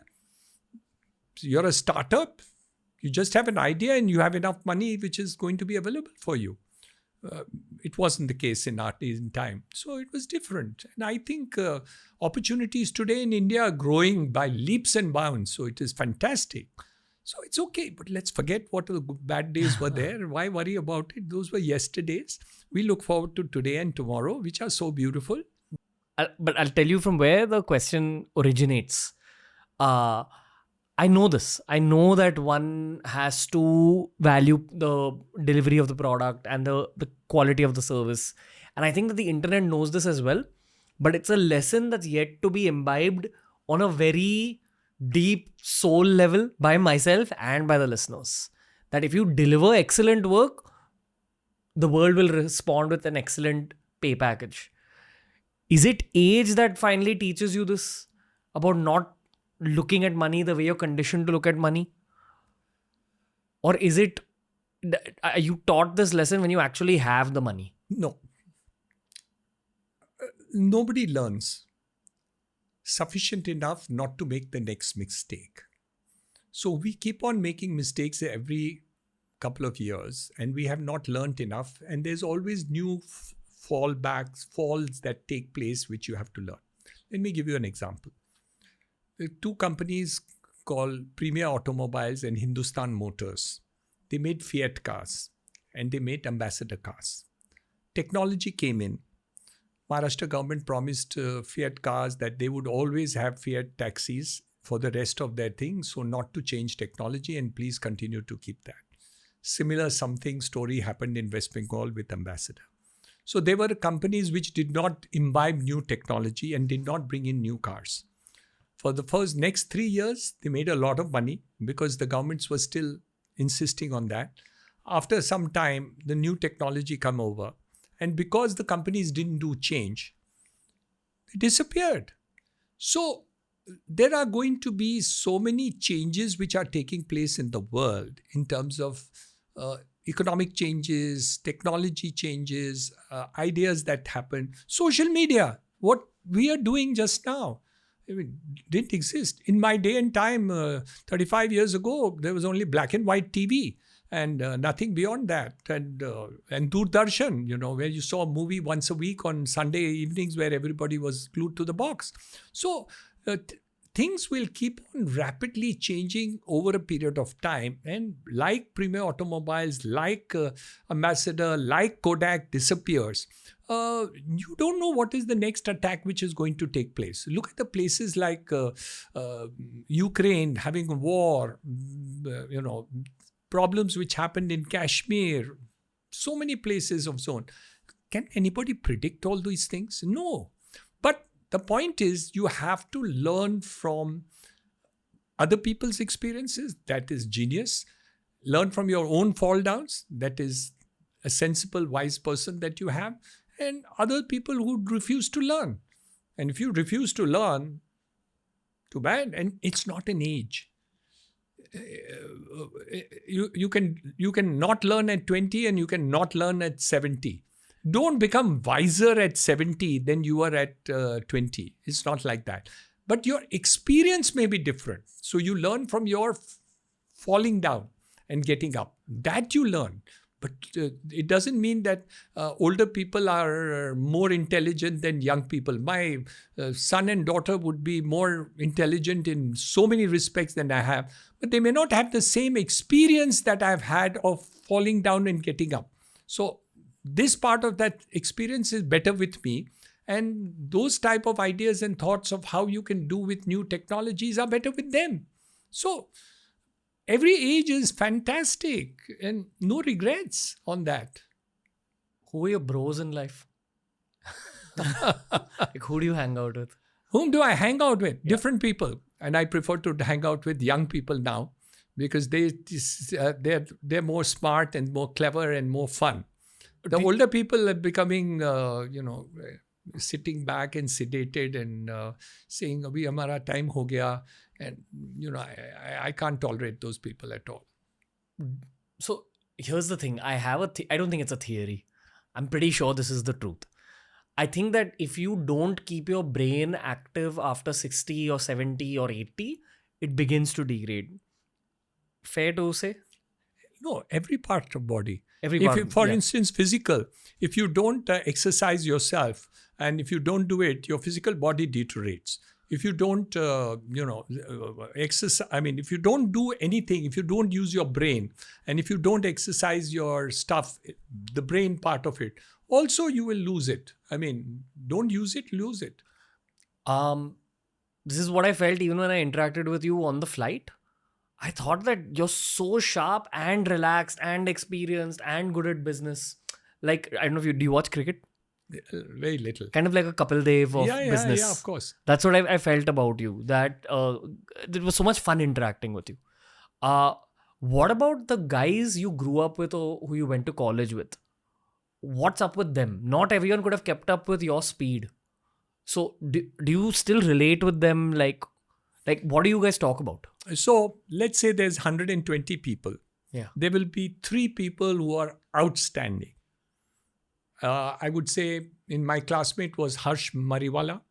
You're a startup. You just have an idea and you have enough money which is going to be available for you. It wasn't the case in time. So it was different. And I think opportunities today in India are growing by leaps and bounds. So it is fantastic. So it's okay, but let's forget what the bad days were there. Why worry about it? Those were yesterdays. We look forward to today and tomorrow, which are so beautiful. But I'll tell you from where the question originates. I know this. I know that one has to value the delivery of the product and the quality of the service. And I think that the internet knows this as well. But it's a lesson that's yet to be imbibed on a very deep soul level by myself and by the listeners. That if you deliver excellent work, the world will respond with an excellent pay package. Is it age that finally teaches you this about not looking at money the way you're conditioned to look at money? Or is it you taught this lesson when you actually have the money? No. Nobody learns sufficient enough not to make the next mistake. So we keep on making mistakes every couple of years and we have not learned enough, and there's always new falls that take place which you have to learn. Let me give you an example. There are two companies called Premier Automobiles and Hindustan Motors. They made Fiat cars and they made Ambassador cars. Technology came in. Maharashtra government promised Fiat cars that they would always have Fiat taxis for the rest of their things, so not to change technology and please continue to keep that. Similar story happened in West Bengal with Ambassador. So there were companies which did not imbibe new technology and did not bring in new cars. For the next 3 years, they made a lot of money because the governments were still insisting on that. After some time, the new technology come over. And because the companies didn't do change, they disappeared. So there are going to be so many changes which are taking place in the world in terms of economic changes, technology changes, ideas that happen. Social media, what we are doing just now, didn't exist. In my day and time, 35 years ago, there was only black and white TV. And nothing beyond that. And Doordarshan, where you saw a movie once a week on Sunday evenings where everybody was glued to the box. So things will keep on rapidly changing over a period of time. And like Premier Automobiles, like Ambassador, like Kodak disappears, you don't know what is the next attack which is going to take place. Look at the places like Ukraine having a war, problems which happened in Kashmir, so many places of zone. Can anybody predict all these things? No. But the point is, you have to learn from other people's experiences. That is genius. Learn from your own fall downs. That is a sensible, wise person that you have. And other people who refuse to learn. And if you refuse to learn, too bad. And it's not an age. You can not learn at 20 and you can not learn at 70. Don't become wiser at 70 than you are at 20. It's not like that. But your experience may be different. So you learn from your falling down and getting up. That you learn. But it doesn't mean that older people are more intelligent than young people. My son and daughter would be more intelligent in so many respects than I have. But they may not have the same experience that I've had of falling down and getting up. So this part of that experience is better with me. And those type of ideas and thoughts of how you can do with new technologies are better with them. So every age is fantastic and no regrets on that. Who are your bros in life? Like, who do you hang out with? Whom do I hang out with? Yeah. Different people. And I prefer to hang out with young people now because they're more smart and more clever and more fun. The older people are becoming, sitting back and sedated and saying, "Abhi hamara time ho gaya." And, I can't tolerate those people at all. So here's the thing. I don't think it's a theory. I'm pretty sure this is the truth. I think that if you don't keep your brain active after 60 or 70 or 80, it begins to degrade. Fair to say? No, every part of body. For instance, physical, if you don't exercise yourself and if you don't do it, your physical body deteriorates. If you don't, exercise, if you don't do anything, if you don't use your brain and if you don't exercise your stuff, the brain part of it, also you will lose it. Don't use it, lose it. This is what I felt even when I interacted with you on the flight. I thought that you're so sharp and relaxed and experienced and good at business. Like, I don't know if do you watch cricket? Very little. Kind of like a Kapil Dev of business. Yeah, of course. That's what I felt about you. That it was so much fun interacting with you. What about the guys you grew up with or who you went to college with? What's up with them? Not everyone could have kept up with your speed. So do you still relate with them? Like what do you guys talk about? So let's say there's 120 people. Yeah. There will be 3 people who are outstanding. I would say in my classmate was Harsh Mariwala,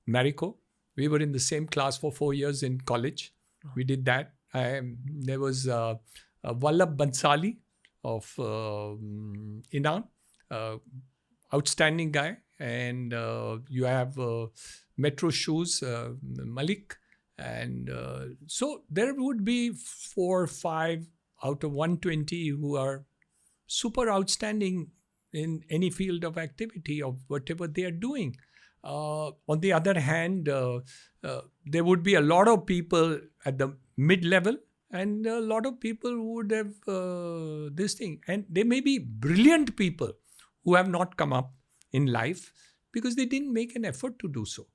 NAREDCO. We were in the same class for 4 years in college. We did that. There was Vallabh Bansali of Inam, outstanding guy. And you have Metro Shoes, Malik. And so there would be 4 or 5 out of 120 who are super outstanding in any field of activity of whatever they are doing. On the other hand, there would be a lot of people at the mid-level and a lot of people who would have this thing. And there may be brilliant people who have not come up in life because they didn't make an effort to do so.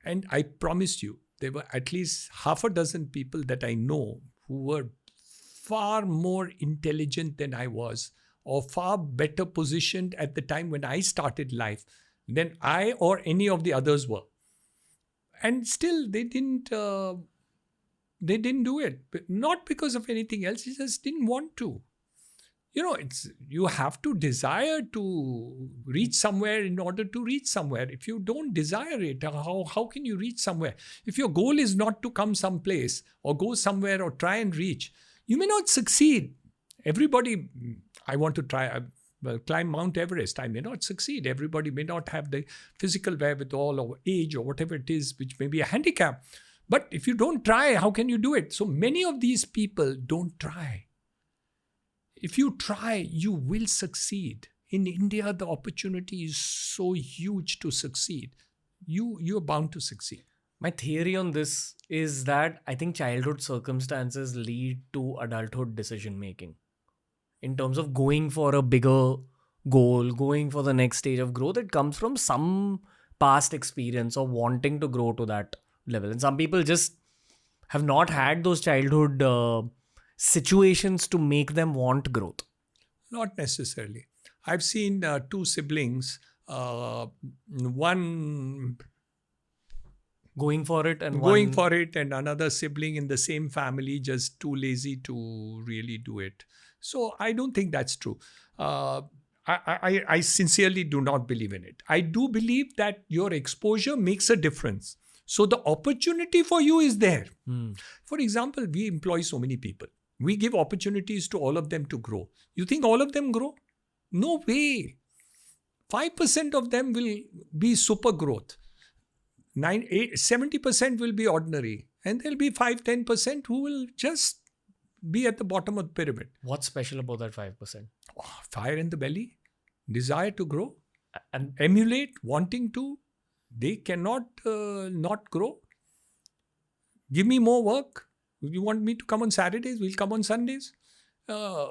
And I promise you, there were at least half a dozen people that I know who were far more intelligent than I was, or far better positioned at the time when I started life than I or any of the others were. And still they didn't do it. But not because of anything else, they just didn't want to. You have to desire to reach somewhere in order to reach somewhere. If you don't desire it, how can you reach somewhere? If your goal is not to come someplace or go somewhere or try and reach, you may not succeed. Everybody, I want to try, climb Mount Everest. I may not succeed. Everybody may not have the physical wherewithal or age or whatever it is, which may be a handicap. But if you don't try, how can you do it? So many of these people don't try. If you try, you will succeed. In India, the opportunity is so huge to succeed. You're bound to succeed. My theory on this is that I think childhood circumstances lead to adulthood decision making. in terms of going for a bigger goal, going for the next stage of growth, it comes from some past experience of wanting to grow to that level. And some people just have not had those childhood situations to make them want growth. Not necessarily. I've seen two siblings, one Going for it and and another sibling in the same family just too lazy to really do it. So I don't think that's true. I sincerely do not believe in it. I do believe that your exposure makes a difference. So the opportunity for you is there. For example, we employ so many people. We give opportunities to all of them to grow. You think all of them grow? No way. 5% of them will be super growth. 70% will be ordinary. And there'll be 5-10% who will just be at the bottom of the pyramid. What's special about that 5%? Fire in the belly, desire to grow, And emulate, wanting to. They cannot not grow. Give me more work. If you want me to come on Saturdays, we'll come on Sundays. I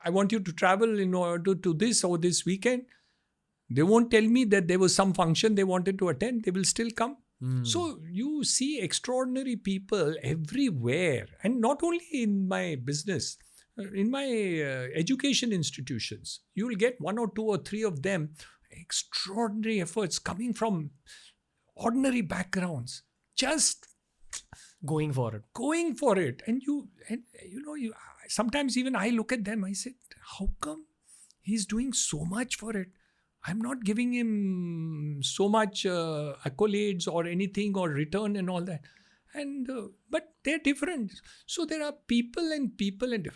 want you to travel in order to this or this weekend. They won't tell me that there was some function they wanted to attend. They will still come. So you see extraordinary people everywhere. And not only in my business, in my education institutions, you will get 1 or 2 or 3 of them, extraordinary efforts coming from ordinary backgrounds, just going for it. And you sometimes even I look at them, I said, how come he's doing so much for it? I'm not giving him so much accolades or anything or return and all that. And but they're different. So there are people and different.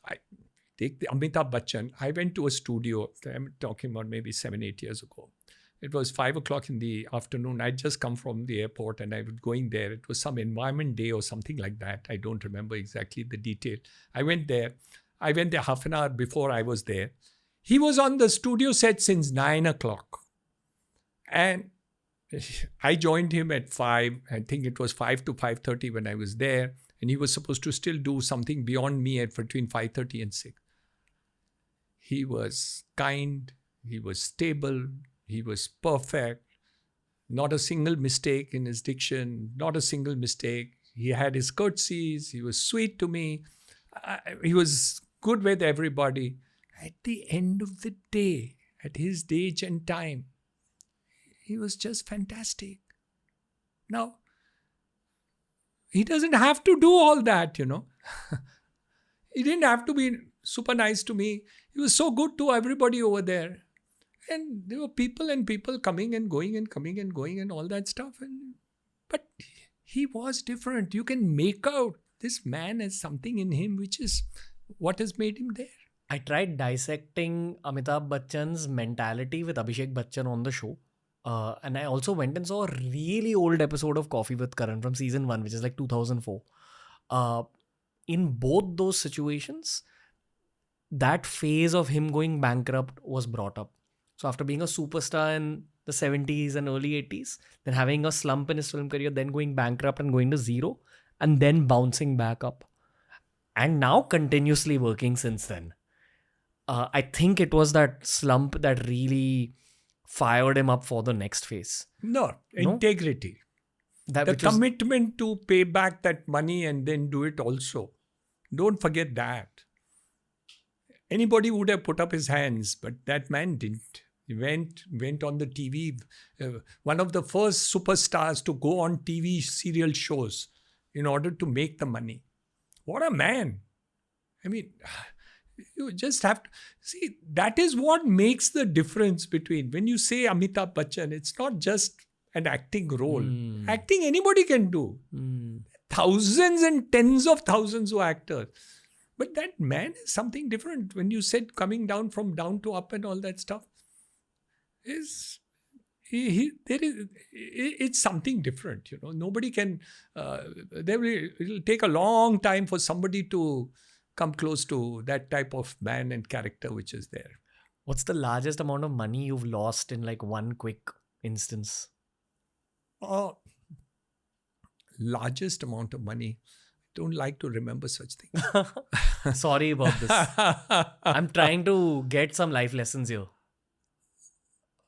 I take the Amitabh Bachchan. I went to a studio. I'm talking about maybe 7-8 years ago. It was 5 o'clock in the afternoon. I'd just come from the airport and I was going there. It was some environment day or something like that. I don't remember exactly the detail. I went there half an hour before I was there. He was on the studio set since 9 o'clock. And I joined him at 5. I think it was 5 to 5:30 when I was there. And he was supposed to still do something beyond me at between 5:30 and 6. He was kind. He was stable. He was perfect. Not a single mistake in his diction. Not a single mistake. He had his curtsies. He was sweet to me. He was good with everybody. At the end of the day, at his age and time, he was just fantastic. Now, he doesn't have to do all that, He didn't have to be super nice to me. He was so good to everybody over there. And there were people and people coming and going and coming and going and all that stuff. But he was different. You can make out this man has something in him which is what has made him there. I tried dissecting Amitabh Bachchan's mentality with Abhishek Bachchan on the show. And I also went and saw a really old episode of Coffee with Karan from season 1, which is like 2004. In both those situations, that phase of him going bankrupt was brought up. So after being a superstar in the 70s and early 80s, then having a slump in his film career, then going bankrupt and going to zero, and then bouncing back up. And now continuously working since then. I think it was that slump that really fired him up for the next phase. No, integrity. The commitment to pay back that money and then do it also. Don't forget that. Anybody would have put up his hands, but that man didn't. He went on the TV, one of the first superstars to go on TV serial shows in order to make the money. What a man. I mean, you just have to see, that is what makes the difference between when you say Amitabh Bachchan, it's not just an acting role. Acting anybody can do. Thousands and tens of thousands of actors. But that man is something different. When you said coming down from down to up and all that stuff, it's something different. Nobody can. It'll take a long time for somebody to come close to that type of man and character which is there. What's the largest amount of money you've lost in like one quick instance? Largest amount of money. don't like to remember such things. Sorry about this. I'm trying to get some life lessons here.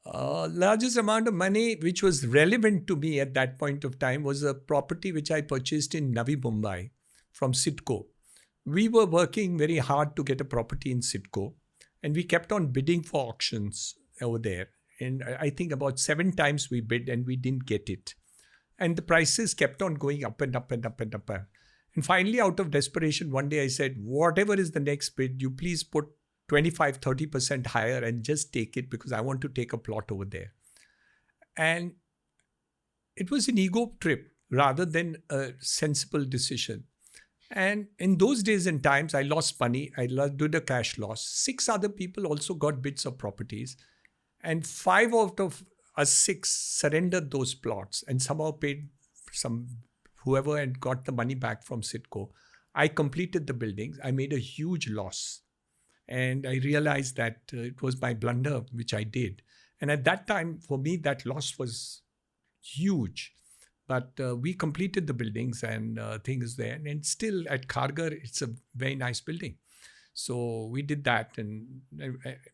Largest amount of money which was relevant to me at that point of time was a property which I purchased in Navi Mumbai from Sitco. We were working very hard to get a property in Sitco, and we kept on bidding for auctions over there. And I think about 7 times we bid and we didn't get it. And the prices kept on going up and up and up and up. And finally, out of desperation, one day I said, whatever is the next bid, you please put 25-30% higher and just take it, because I want to take a plot over there. And it was an ego trip rather than a sensible decision. And in those days and times, I lost money. I did a cash loss. 6 other people also got bids of properties. And 5 out of us 6 surrendered those plots and somehow paid whoever and got the money back from Sitco. I completed the buildings. I made a huge loss. And I realized that it was my blunder, which I did. And at that time, for me, that loss was huge. But we completed the buildings and things there. And still at Kharghar, it's a very nice building. So we did that. And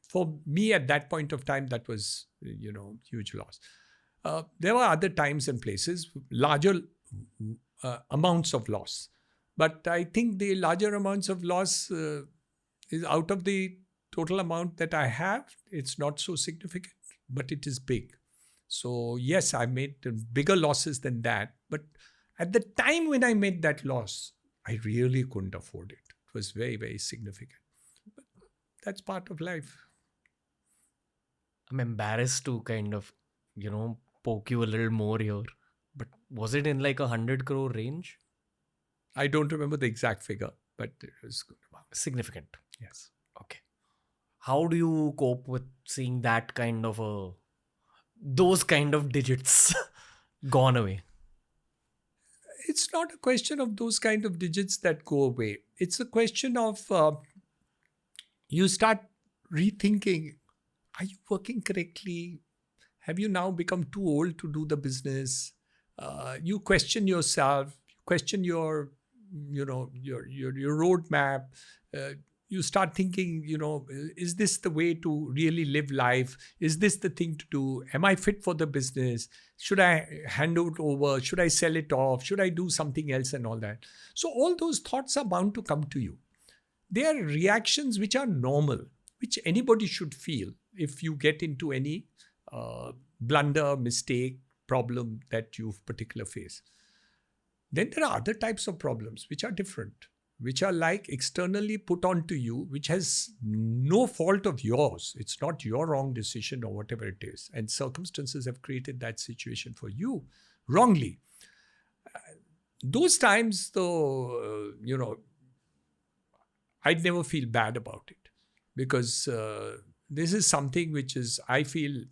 for me, at that point of time, that was, huge loss. There were other times and places, larger amounts of loss. But I think the larger amounts of loss is out of the total amount that I have. It's not so significant, but it is big. So yes, I made bigger losses than that. But at the time when I made that loss, I really couldn't afford it. It was very, very significant. But that's part of life. I'm embarrassed to kind of, poke you a little more here. But was it in like 100 crore range? I don't remember the exact figure, but it was good. Significant. Yes. Okay. How do you cope with seeing that kind of those kind of digits gone away? It's not a question of those kind of digits that go away. It's a question of you start rethinking, are you working correctly? Have you now become too old to do the business? You question yourself, you question your roadmap. You start thinking, is this the way to really live life? Is this the thing to do? Am I fit for the business? Should I hand it over? Should I sell it off? Should I do something else and all that? So all those thoughts are bound to come to you. They are reactions which are normal, which anybody should feel if you get into any blunder, mistake, problem that you particular face. Then there are other types of problems which are different, which are like externally put onto you, which has no fault of yours. It's not your wrong decision or whatever it is. And circumstances have created that situation for you wrongly. Those times, though, I'd never feel bad about it, because this is something which is, I feel,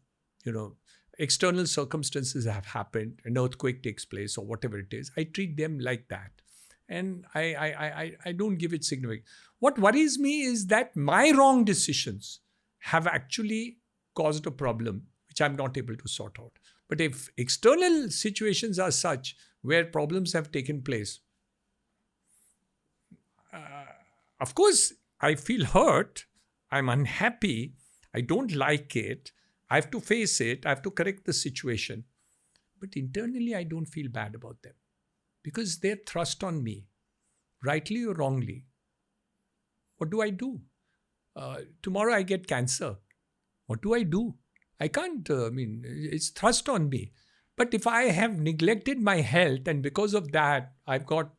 external circumstances have happened, an earthquake takes place or whatever it is. I treat them like that. And I don't give it significance. What worries me is that my wrong decisions have actually caused a problem which I'm not able to sort out. But if external situations are such where problems have taken place, of course, I feel hurt. I'm unhappy. I don't like it. I have to face it. I have to correct the situation. But internally, I don't feel bad about them, because they're thrust on me, rightly or wrongly. What do I do? Tomorrow I get cancer. What do I do? I can't, it's thrust on me. But if I have neglected my health and because of that, I've got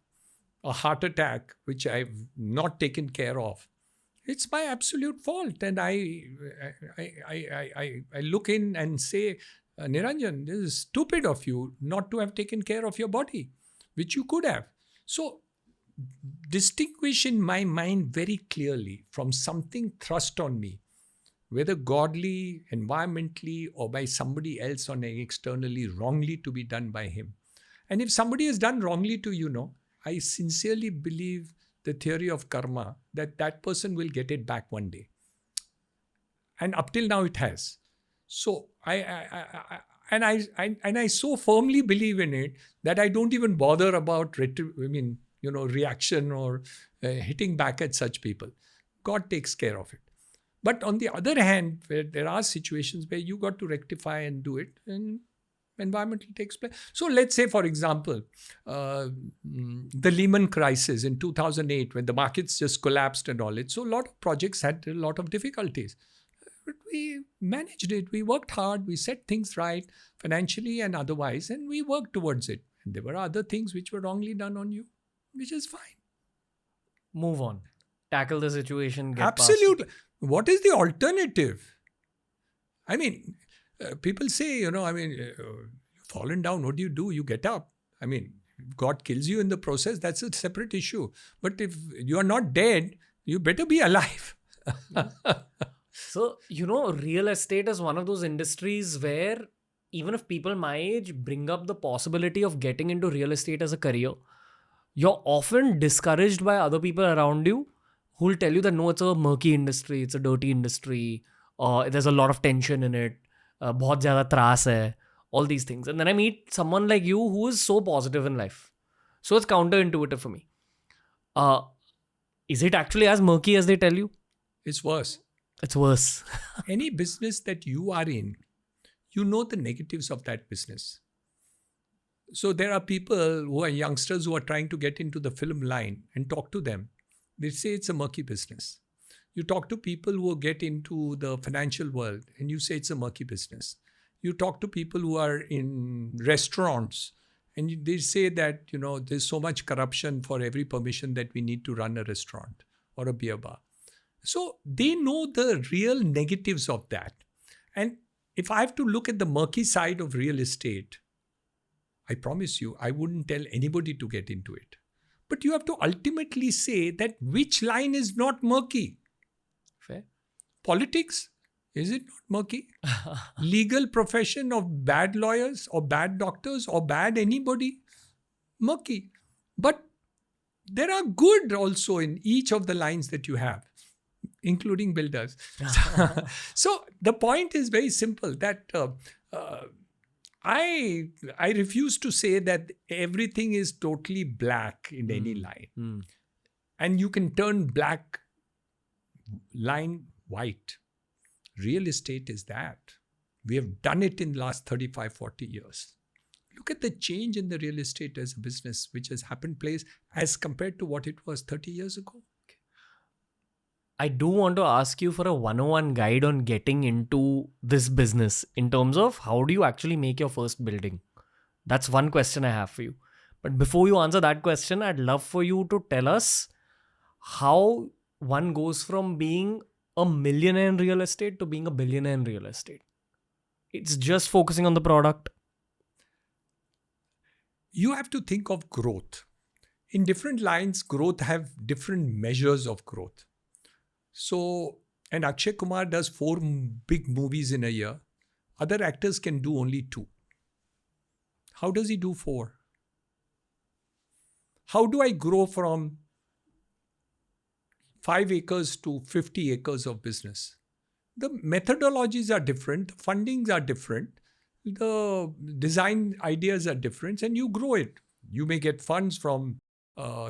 a heart attack, which I've not taken care of, it's my absolute fault. And I look in and say, Niranjan, this is stupid of you not to have taken care of your body, which you could have. So distinguish in my mind very clearly from something thrust on me, whether godly, environmentally, or by somebody else or externally, wrongly to be done by him. And if somebody has done wrongly to you, I sincerely believe the theory of karma, that person will get it back one day. And up till now it has. So I so firmly believe in it that I don't even bother about reaction or hitting back at such people. God takes care of it. But on the other hand, where there are situations where you got to rectify and do it, and environmental takes place. So let's say, for example, the Lehman crisis in 2008, when the markets just collapsed and all it. So a lot of projects had a lot of difficulties. But we managed it. We worked hard. We set things right financially and otherwise, and we worked towards it. And there were other things which were wrongly done on you, which is fine. Move on. Tackle the situation. Get Absolutely. What is the alternative? I mean, people say, you've fallen down. What do? You get up. I mean, if God kills you in the process, that's a separate issue. But if you are not dead, you better be alive. So, real estate is one of those industries where even if people my age bring up the possibility of getting into real estate as a career, you're often discouraged by other people around you who will tell you that no, it's a murky industry, it's a dirty industry, there's a lot of tension in it, bahut zyada tras hai, all these things. And then I meet someone like you who is so positive in life. So it's counterintuitive for me. Is it actually as murky as they tell you? It's worse. It's worse. Any business that you are in, you know the negatives of that business. So there are people who are youngsters who are trying to get into the film line, and talk to them. They say it's a murky business. You talk to people who get into the financial world and you say it's a murky business. You talk to people who are in restaurants and they say that, there's so much corruption for every permission that we need to run a restaurant or a beer bar. So they know the real negatives of that. And if I have to look at the murky side of real estate, I promise you, I wouldn't tell anybody to get into it. But you have to ultimately say that which line is not murky. Fair. Politics, is it not murky? Legal profession of bad lawyers or bad doctors or bad anybody, murky. But there are good also in each of the lines that you have, including builders. So the point is very simple, that I refuse to say that everything is totally black in any line. And you can turn black line white. Real estate is that. We have done it in the last 35, 40 years. Look at the change in the real estate as a business which has happened place as compared to what it was 30 years ago. I do want to ask you for a 101 guide on getting into this business in terms of how do you actually make your first building? That's one question I have for you. But before you answer that question, I'd love for you to tell us how one goes from being a millionaire in real estate to being a billionaire in real estate. It's just focusing on the product. You have to think of growth. In different lines, growth have different measures of growth. So, and Akshay Kumar does 4 big movies in a year. Other actors can do only 2. How does he do 4? How do I grow from 5 acres to 50 acres of business? The methodologies are different, the fundings are different, the design ideas are different, and you grow it. You may get funds from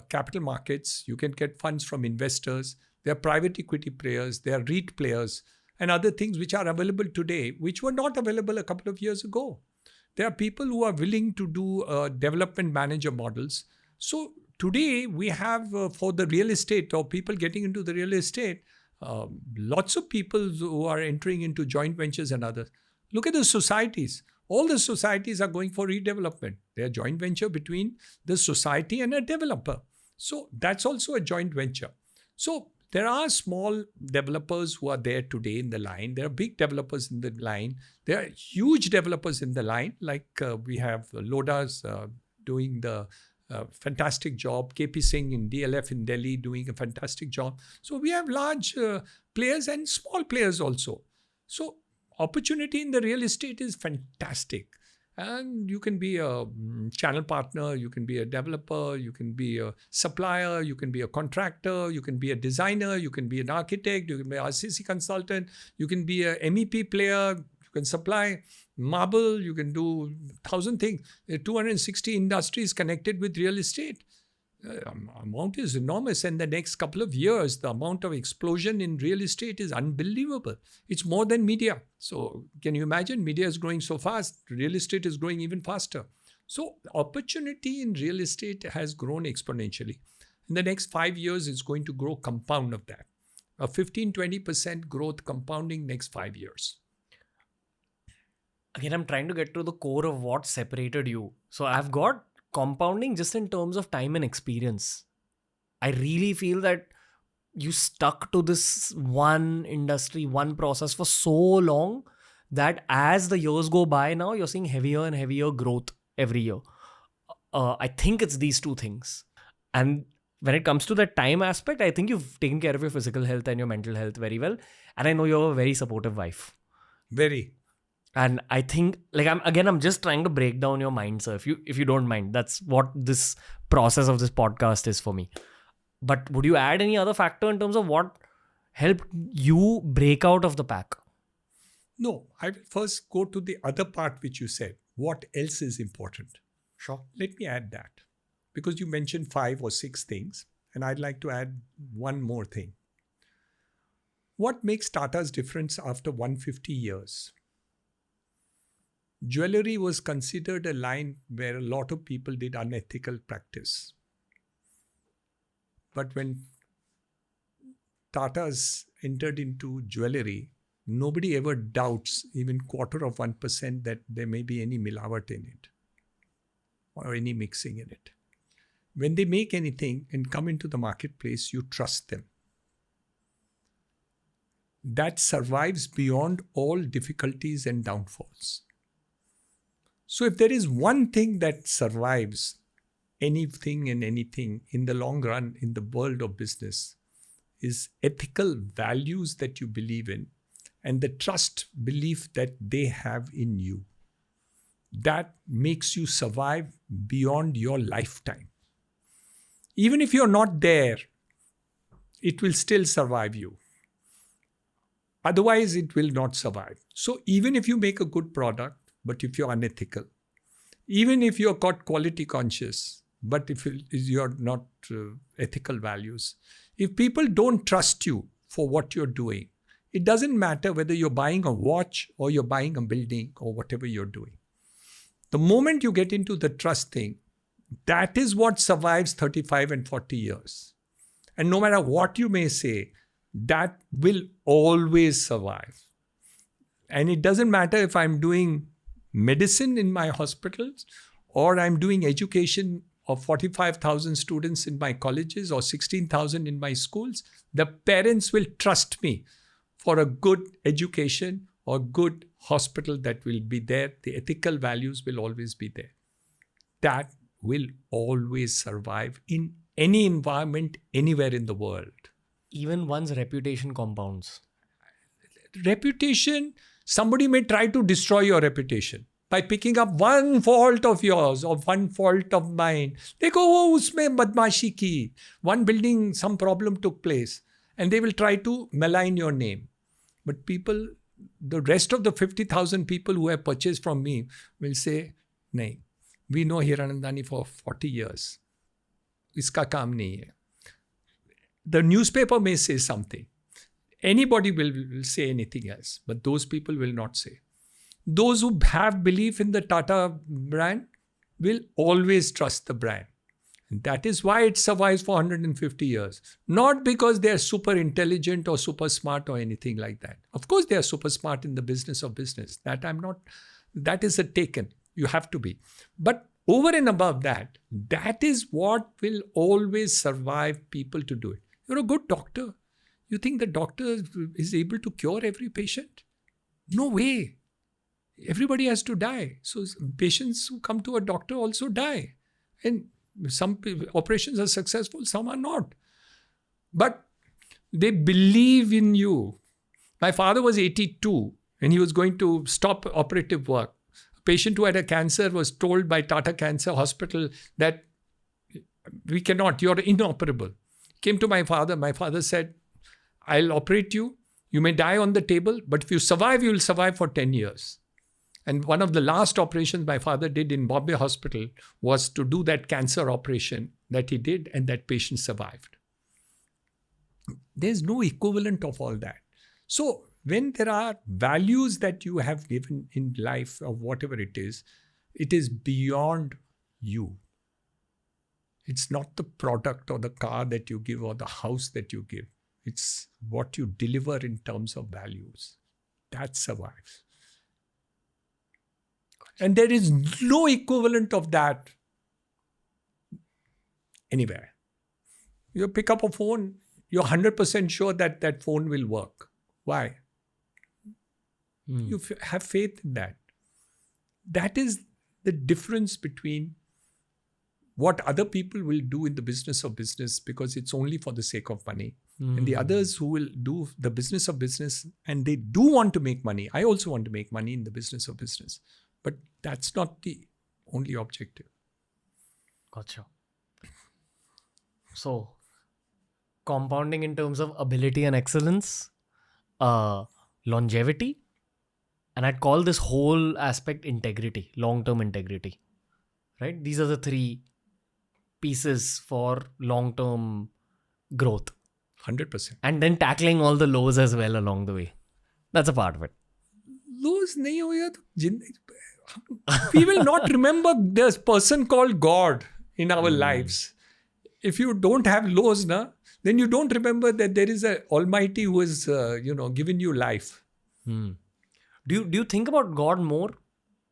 capital markets, you can get funds from investors. There are private equity players, there are REIT players, and other things which are available today, which were not available a couple of years ago. There are people who are willing to do development manager models. So today we have for the real estate or people getting into the real estate, lots of people who are entering into joint ventures and others. Look at the societies. All the societies are going for redevelopment. They are joint venture between the society and a developer. So that's also a joint venture. So there are small developers who are there today in the line. There are big developers in the line. There are huge developers in the line, like we have Loda's doing the fantastic job. KP Singh in DLF in Delhi doing a fantastic job. So we have large players and small players also. So opportunity in the real estate is fantastic. And you can be a channel partner, you can be a developer, you can be a supplier, you can be a contractor, you can be a designer, you can be an architect, you can be an RCC consultant, you can be a MEP player, you can supply marble, you can do 1,000 things. There are 260 industries connected with real estate. amount is enormous. And the next couple of years, the amount of explosion in real estate is unbelievable. It's more than media. So can you imagine? Media is growing so fast. Real estate is growing even faster. So opportunity in real estate has grown exponentially. In the next 5 years, it's going to grow compound of that. A 15-20% growth compounding next 5 years. Again, I'm trying to get to the core of what separated you. So I've got compounding just in terms of time and experience. I really feel that you stuck to this one industry, one process for so long that as the years go by now, you're seeing heavier and heavier growth every year. I think it's these two things. And when it comes to the time aspect, I think you've taken care of your physical health and your mental health very well. And I know you're a very supportive wife. Very. And I think, like, I'm just trying to break down your mind, sir. If you don't mind, that's what this process of this podcast is for me. But would you add any other factor in terms of what helped you break out of the pack? No, I will first go to the other part which you said. What else is important? Sure. Let me add that. Because you mentioned 5 or 6 things, and I'd like to add one more thing. What makes Tata's difference after 150 years? Jewelry was considered a line where a lot of people did unethical practice. But when Tata's entered into jewelry, nobody ever doubts even 1/4% that there may be any milawat in it or any mixing in it. When they make anything and come into the marketplace, you trust them. That survives beyond all difficulties and downfalls. So if there is one thing that survives anything and anything in the long run in the world of business, is ethical values that you believe in and the trust belief that they have in you. That makes you survive beyond your lifetime. Even if you're not there, it will still survive you. Otherwise, it will not survive. So even if you make a good product, but if you're unethical, even if you're got quality conscious, but if you're not ethical values, if people don't trust you for what you're doing, it doesn't matter whether you're buying a watch or you're buying a building or whatever you're doing. The moment you get into the trust thing, that is what survives 35 and 40 years. And no matter what you may say, that will always survive. And it doesn't matter if I'm doing medicine in my hospitals or I'm doing education of 45,000 students in my colleges or 16,000 in my schools, the parents will trust me for a good education or good hospital that will be there. The ethical values will always be there. That will always survive in any environment, anywhere in the world. Even one's reputation compounds. Reputation, somebody may try to destroy your reputation by picking up one fault of yours or one fault of mine. They go, oh, usme badmashi ki. One building, some problem took place. And they will try to malign your name. But people, the rest of the 50,000 people who have purchased from me will say, nahi, we know Hiranandani for 40 years. Iska kaam nahi hai. The newspaper may say something. Anybody will say anything else, but those people will not say. Those who have belief in the Tata brand will always trust the brand. And that is why it survives for 150 years. Not because they are super intelligent or super smart or anything like that. Of course, they are super smart in the business of business. That is a taken. You have to be. But over and above that, that is what will always survive people to do it. You're a good doctor. You think the doctor is able to cure every patient? No way. Everybody has to die. So patients who come to a doctor also die. And some operations are successful, some are not. But they believe in you. My father was 82 and he was going to stop operative work. A patient who had a cancer was told by Tata Cancer Hospital that we cannot, you're inoperable. Came to my father. My father said, I'll operate you. You may die on the table, but if you survive, you will survive for 10 years. And one of the last operations my father did in Bombay Hospital was to do that cancer operation that he did, and that patient survived. There's no equivalent of all that. So when there are values that you have given in life or whatever it is beyond you. It's not the product or the car that you give or the house that you give. It's what you deliver in terms of values. That survives. And there is no equivalent of that anywhere. You pick up a phone, you're 100% sure that that phone will work. Why? You have faith in that. That is the difference between what other people will do in the business of business because it's only for the sake of money. And the others who will do the business of business and they do want to make money. I also want to make money in the business of business. But that's not the only objective. Gotcha. So, compounding in terms of ability and excellence, longevity, and I'd call this whole aspect integrity, long-term integrity, right? These are the three pieces for long-term growth. 100%. And then tackling all the lows as well along the way. That's a part of it. Lows nahi hoya to we will not remember this person called God in our lives. If you don't have lows, then you don't remember that there is an Almighty who has given you life. Do you think about God more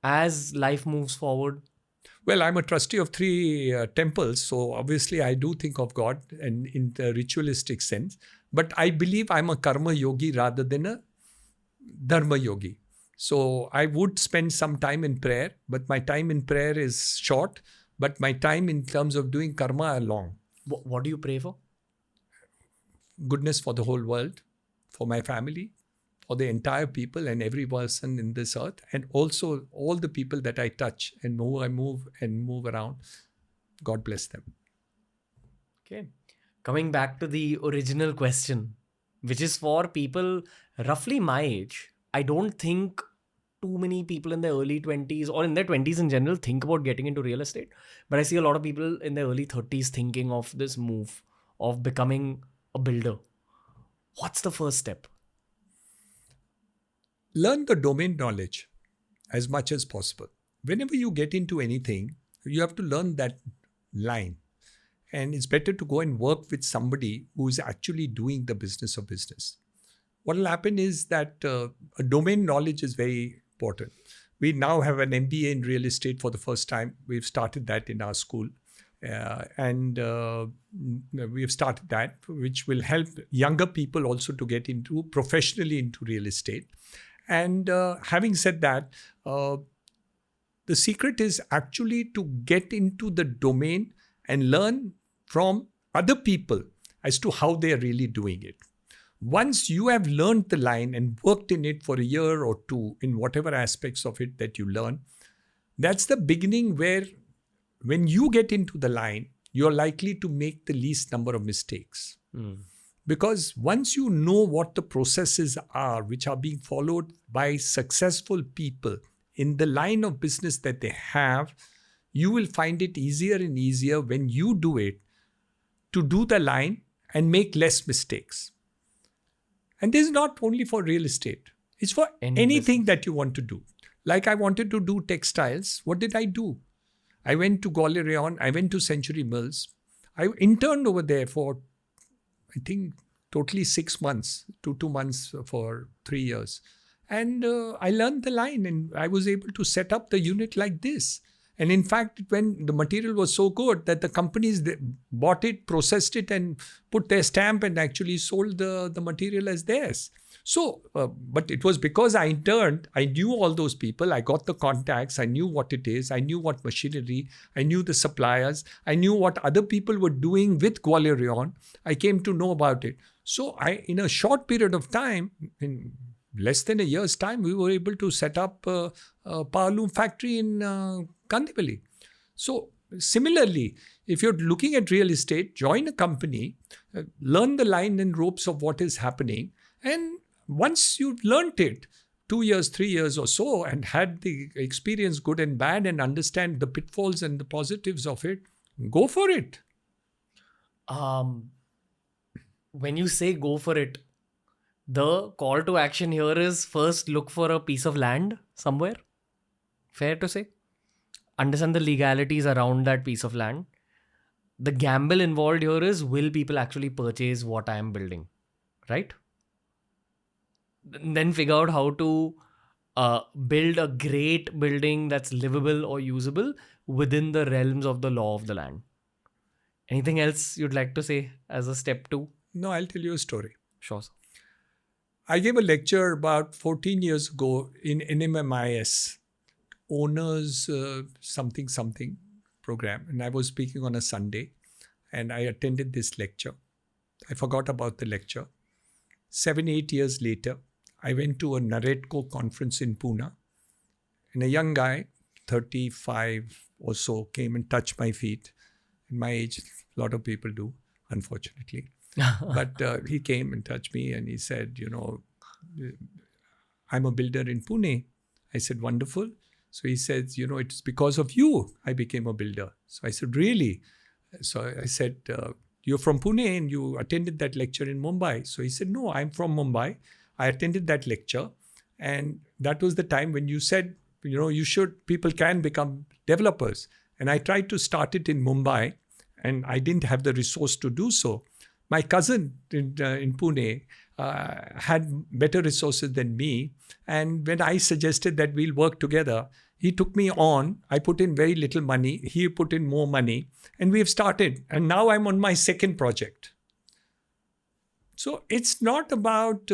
as life moves forward? Well, I'm a trustee of 3 temples, so obviously I do think of God and in the ritualistic sense. But I believe I'm a karma yogi rather than a dharma yogi. So I would spend some time in prayer, but my time in prayer is short. But my time in terms of doing karma are long. What do you pray for? Goodness for the whole world, for my family, for the entire people and every person in this earth, and also all the people that I touch and who I move around. God bless them. Okay. Coming back to the original question, which is for people roughly my age, I don't think too many people in their early 20s or in their 20s in general think about getting into real estate. But I see a lot of people in their early 30s thinking of this move of becoming a builder. What's the first step? Learn the domain knowledge as much as possible. Whenever you get into anything, you have to learn that line. And it's better to go and work with somebody who is actually doing the business of business. What will happen is that a domain knowledge is very important. We now have an MBA in real estate for the first time. We've started that in our school. And we've started that, which will help younger people also to get into professionally into real estate. And having said that, the secret is actually to get into the domain and learn from other people as to how they are really doing it. Once you have learned the line and worked in it for a year or two in whatever aspects of it that you learn, that's the beginning where when you get into the line, you're likely to make the least number of mistakes. Because once you know what the processes are which are being followed by successful people in the line of business that they have, you will find it easier and easier when you do it to do the line and make less mistakes. And this is not only for real estate. It's for anything that you want to do. Like I wanted to do textiles. What did I do? I went to Gwalior Rayon. I went to Century Mills. I interned over there for, I think, totally 6 months to 2 months for 3 years. And I learned the line and I was able to set up the unit like this. And in fact, when the material was so good that the companies bought it, processed it and put their stamp and actually sold the material as theirs. So, but it was because I interned, I knew all those people, I got the contacts, I knew what it is, I knew what machinery, I knew the suppliers, I knew what other people were doing with Gwalior Rayon. I came to know about it. So in a short period of time, in less than a year's time, we were able to set up a powerloom factory in Kandivali. So similarly, if you're looking at real estate, join a company, learn the line and ropes of what is happening. And once you've learned it, 2 years, 3 years or so and had the experience, good and bad, and understand the pitfalls and the positives of it, go for it. When you say go for it, the call to action here is first look for a piece of land somewhere. Fair to say? Understand the legalities around that piece of land. The gamble involved here is, will people actually purchase what I am building? Right? Then figure out how to build a great building that's livable or usable within the realms of the law of the land. Anything else you'd like to say as a step 2? No, I'll tell you a story. Sure, sir. I gave a lecture about 14 years ago in NMMIS, owners something program. And I was speaking on a Sunday and I attended this lecture. I forgot about the lecture. 7-8 years later, I went to a NAREDCO conference in Pune, and a young guy, 35 or so, came and touched my feet. In my age, a lot of people do, unfortunately. But he came and touched me and he said, I'm a builder in Pune. I said, wonderful. So he said, it's because of you I became a builder. So I said, really? So I said, you're from Pune and you attended that lecture in Mumbai. So he said, no, I'm from Mumbai. I attended that lecture. And that was the time when you said, people can become developers. And I tried to start it in Mumbai and I didn't have the resource to do so. My cousin in Pune had better resources than me. And when I suggested that we'll work together, he took me on. I put in very little money. He put in more money. And we've started. And now I'm on my second project. So it's not about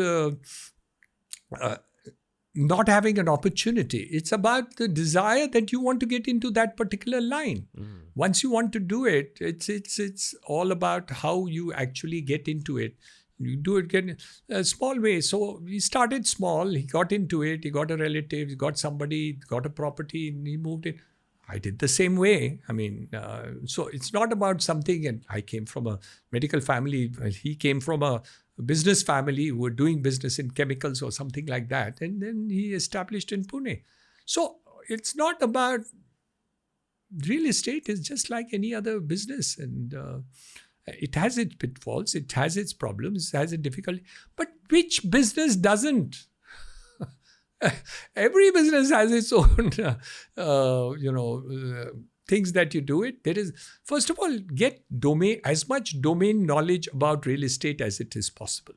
not having an opportunity. It's about the desire that you want to get into that particular line. Once you want to do it, it's all about how you actually get into it. You do it in a small way. So he started small. He got into it. He got a relative. He got somebody, got a property, and he moved in. I did the same way. So it's not about something. And I came from a medical family. He came from a business family who were doing business in chemicals or something like that. And then he established in Pune. So it's not about real estate. Is just like any other business. And it has its pitfalls. It has its problems. It has its difficulty. But which business doesn't? Every business has its own, things that you do it. There is, first of all, get as much domain knowledge about real estate as it is possible,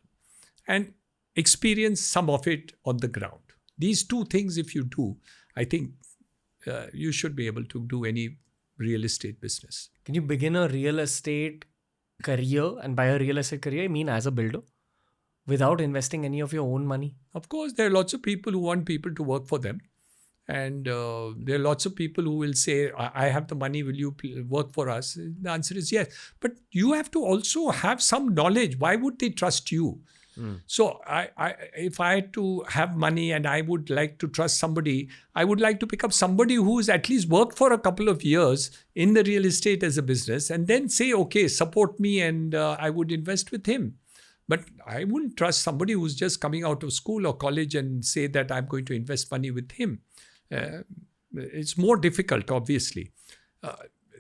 and experience some of it on the ground. These two things, if you do, I think you should be able to do any real estate business. Can you begin a real estate career? And by a real estate career, I mean as a builder, without investing any of your own money? Of course, there are lots of people who want people to work for them. And there are lots of people who will say, I have the money, will you work for us? The answer is yes. But you have to also have some knowledge. Why would they trust you? So if I had to have money and I would like to trust somebody, I would like to pick up somebody who's at least worked for a couple of years in the real estate as a business and then say, okay, support me, and I would invest with him. But I wouldn't trust somebody who's just coming out of school or college and say that I'm going to invest money with him. It's more difficult, obviously.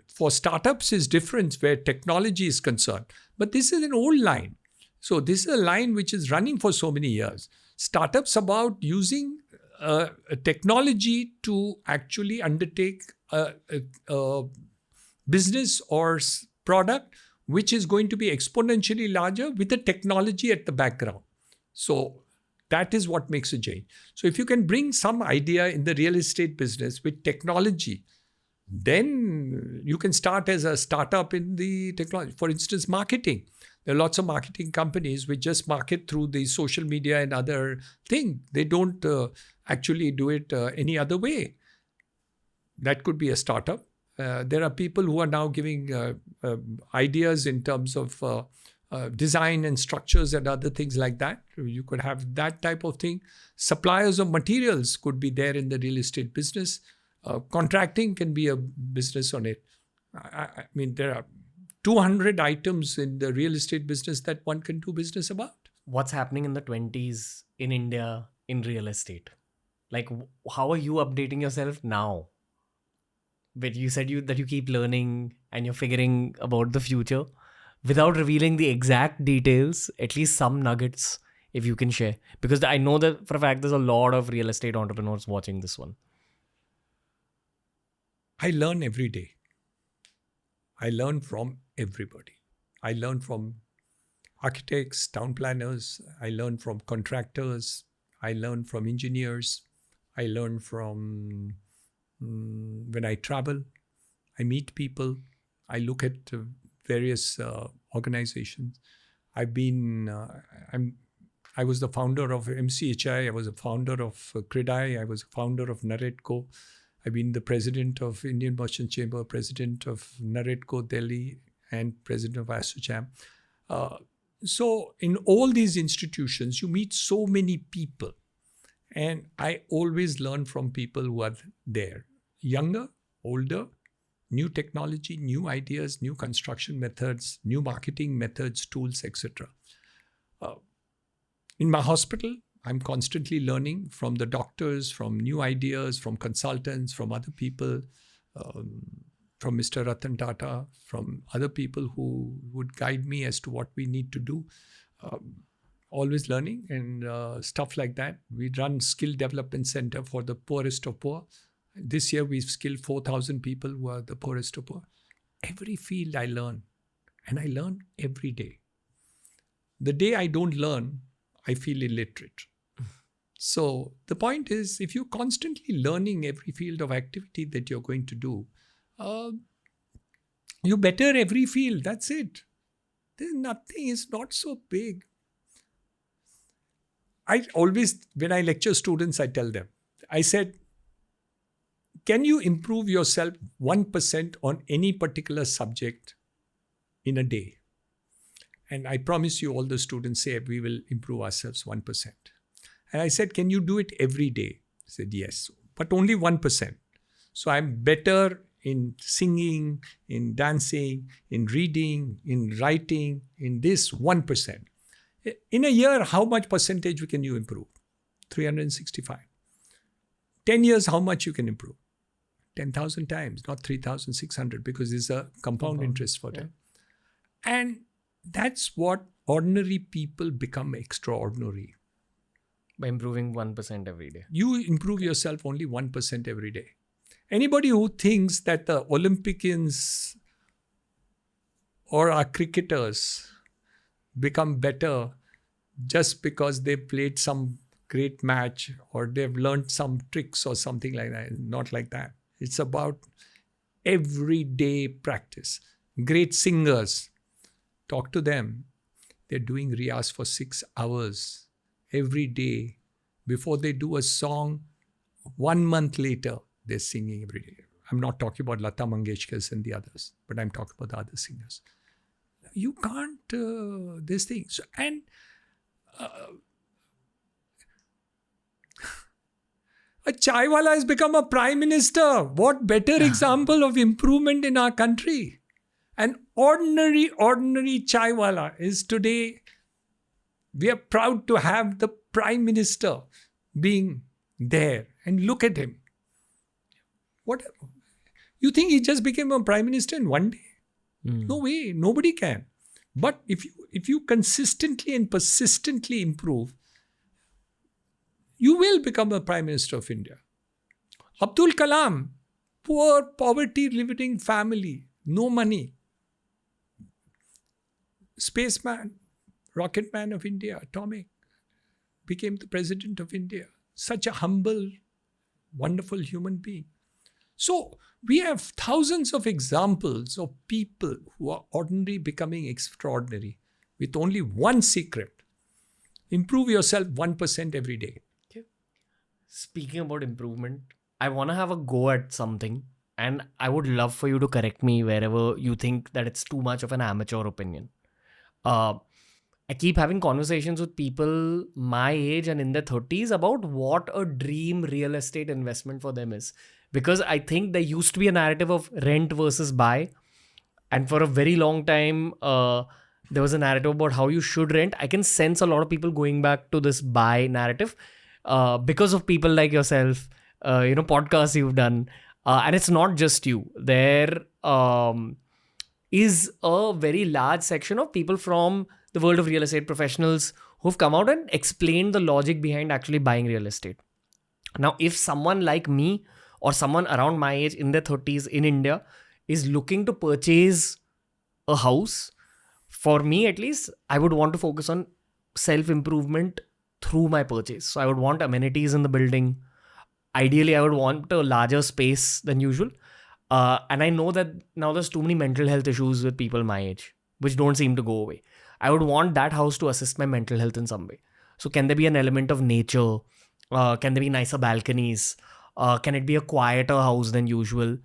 For startups is different where technology is concerned. But this is an old line. So this is a line which is running for so many years. Startups about using a technology to actually undertake a business or product which is going to be exponentially larger with the technology at the background. So that is what makes a change. So if you can bring some idea in the real estate business with technology, then you can start as a startup in the technology. For instance, marketing. There are lots of marketing companies which just market through the social media and other thing. They don't actually do it any other way. That could be a startup. There are people who are now giving ideas in terms of design and structures and other things like that. You could have that type of thing. Suppliers of materials could be there in the real estate business. Contracting can be a business on it. I mean, there are 200 items in the real estate business that one can do business about. What's happening in the 20s in India in real estate? Like, how are you updating yourself now? But you said that you keep learning and you're figuring about the future without revealing the exact details, at least some nuggets, if you can share. Because I know that for a fact there's a lot of real estate entrepreneurs watching this one. I learn every day. I learn from everybody. I learn from architects, town planners. I learn from contractors. I learn from engineers. I learn from when I travel. I meet people. I look at various organizations. I've been. I was the founder of MCHI. I was a founder of CRIDI. I was a founder of NAREDCO. I've been the president of Indian Merchant Chamber, president of NAREDCO Delhi, and president of ASSOCHAM. So in all these institutions, you meet so many people. And I always learn from people who are there. Younger, older, new technology, new ideas, new construction methods, new marketing methods, tools, etc. In my hospital, I'm constantly learning from the doctors, from new ideas, from consultants, from other people, from Mr. Ratan Tata, from other people who would guide me as to what we need to do. Always learning and stuff like that. We run skill development center for the poorest of poor. This year we've skilled 4,000 people who are the poorest of poor. Every field I learn, and I learn every day. The day I don't learn, I feel illiterate. So the point is, if you're constantly learning every field of activity that you're going to do, you better every field. That's it. There's nothing. It's not so big. I always, when I lecture students, I tell them, I said, can you improve yourself 1% on any particular subject in a day? And I promise you, all the students say, we will improve ourselves 1%. And I said, can you do it every day? He said, yes, but only 1%. So I'm better in singing, in dancing, in reading, in writing, in this 1%. In a year, how much percentage can you improve? 365. 10 years, how much you can improve? 10,000 times, not 3,600, because there's a compound interest for them. And that's what ordinary people become extraordinary. By improving 1% every day. You improve yourself only 1% every day. Anybody who thinks that the Olympians or our cricketers become better just because they played some great match or they've learned some tricks or something like that, not like that. It's about everyday practice. Great singers, talk to them. They're doing riyas for 6 hours every day. Before they do a song, 1 month later, they're singing every day. I'm not talking about Lata Mangeshkar and the others, but I'm talking about the other singers. You can't, this thing. So, and a chaiwala has become a prime minister. What better example of improvement in our country? An ordinary chaiwala is today, we are proud to have the prime minister being there. And look at him. What? You think he just became a prime minister in one day? No way. Nobody can. But if you consistently and persistently improve, you will become a prime minister of India. Abdul Kalam, poor poverty living family, no money. Spaceman, rocket man of India, atomic, became the president of India. Such a humble, wonderful human being. So we have thousands of examples of people who are ordinary becoming extraordinary with only one secret. Improve yourself 1% every day. Okay. Speaking about improvement, I want to have a go at something and I would love for you to correct me wherever you think that it's too much of an amateur opinion. I keep having conversations with people my age and in their 30s about what a dream real estate investment for them is. Because I think there used to be a narrative of rent versus buy. And for a very long time, there was a narrative about how you should rent. I can sense a lot of people going back to this buy narrative. because of people like yourself, podcasts you've done. And it's not just you. There is a very large section of people from the world of real estate professionals who've come out and explained the logic behind actually buying real estate. Now, if someone like me or someone around my age in their 30s in India is looking to purchase a house, for me at least, I would want to focus on self-improvement through my purchase. So I would want amenities in the building. Ideally, I would want a larger space than usual. And I know that now there's too many mental health issues with people my age, which don't seem to go away. I would want that house to assist my mental health in some way. So can there be an element of nature? Can there be nicer balconies? Can it be a quieter house than usual?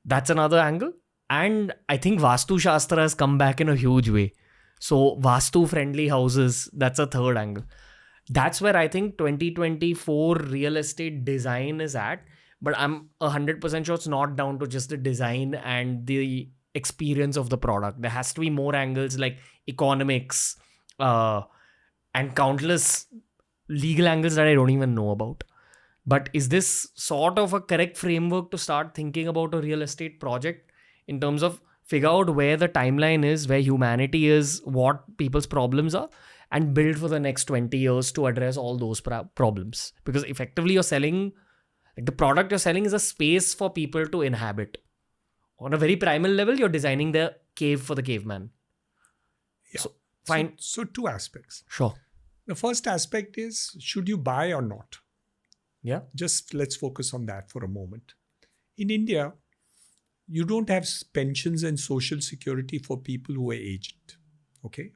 That's another angle. And I think Vastu Shastra has come back in a huge way. So Vastu friendly houses, that's a third angle. That's where I think 2024 real estate design is at. But I'm 100% sure it's not down to just the design and the experience of the product. There has to be more angles like economics and countless legal angles that I don't even know about. But is this sort of a correct framework to start thinking about a real estate project in terms of figure out where the timeline is, where humanity is, what people's problems are, and build for the next 20 years to address all those problems? Because effectively you're selling, like the product you're selling is a space for people to inhabit. On a very primal level, you're designing the cave for the caveman. Yeah. So, fine. So two aspects. Sure. The first aspect is, should you buy or not? Yeah. Just let's focus on that for a moment. In India, you don't have pensions and social security for people who are aged. Okay.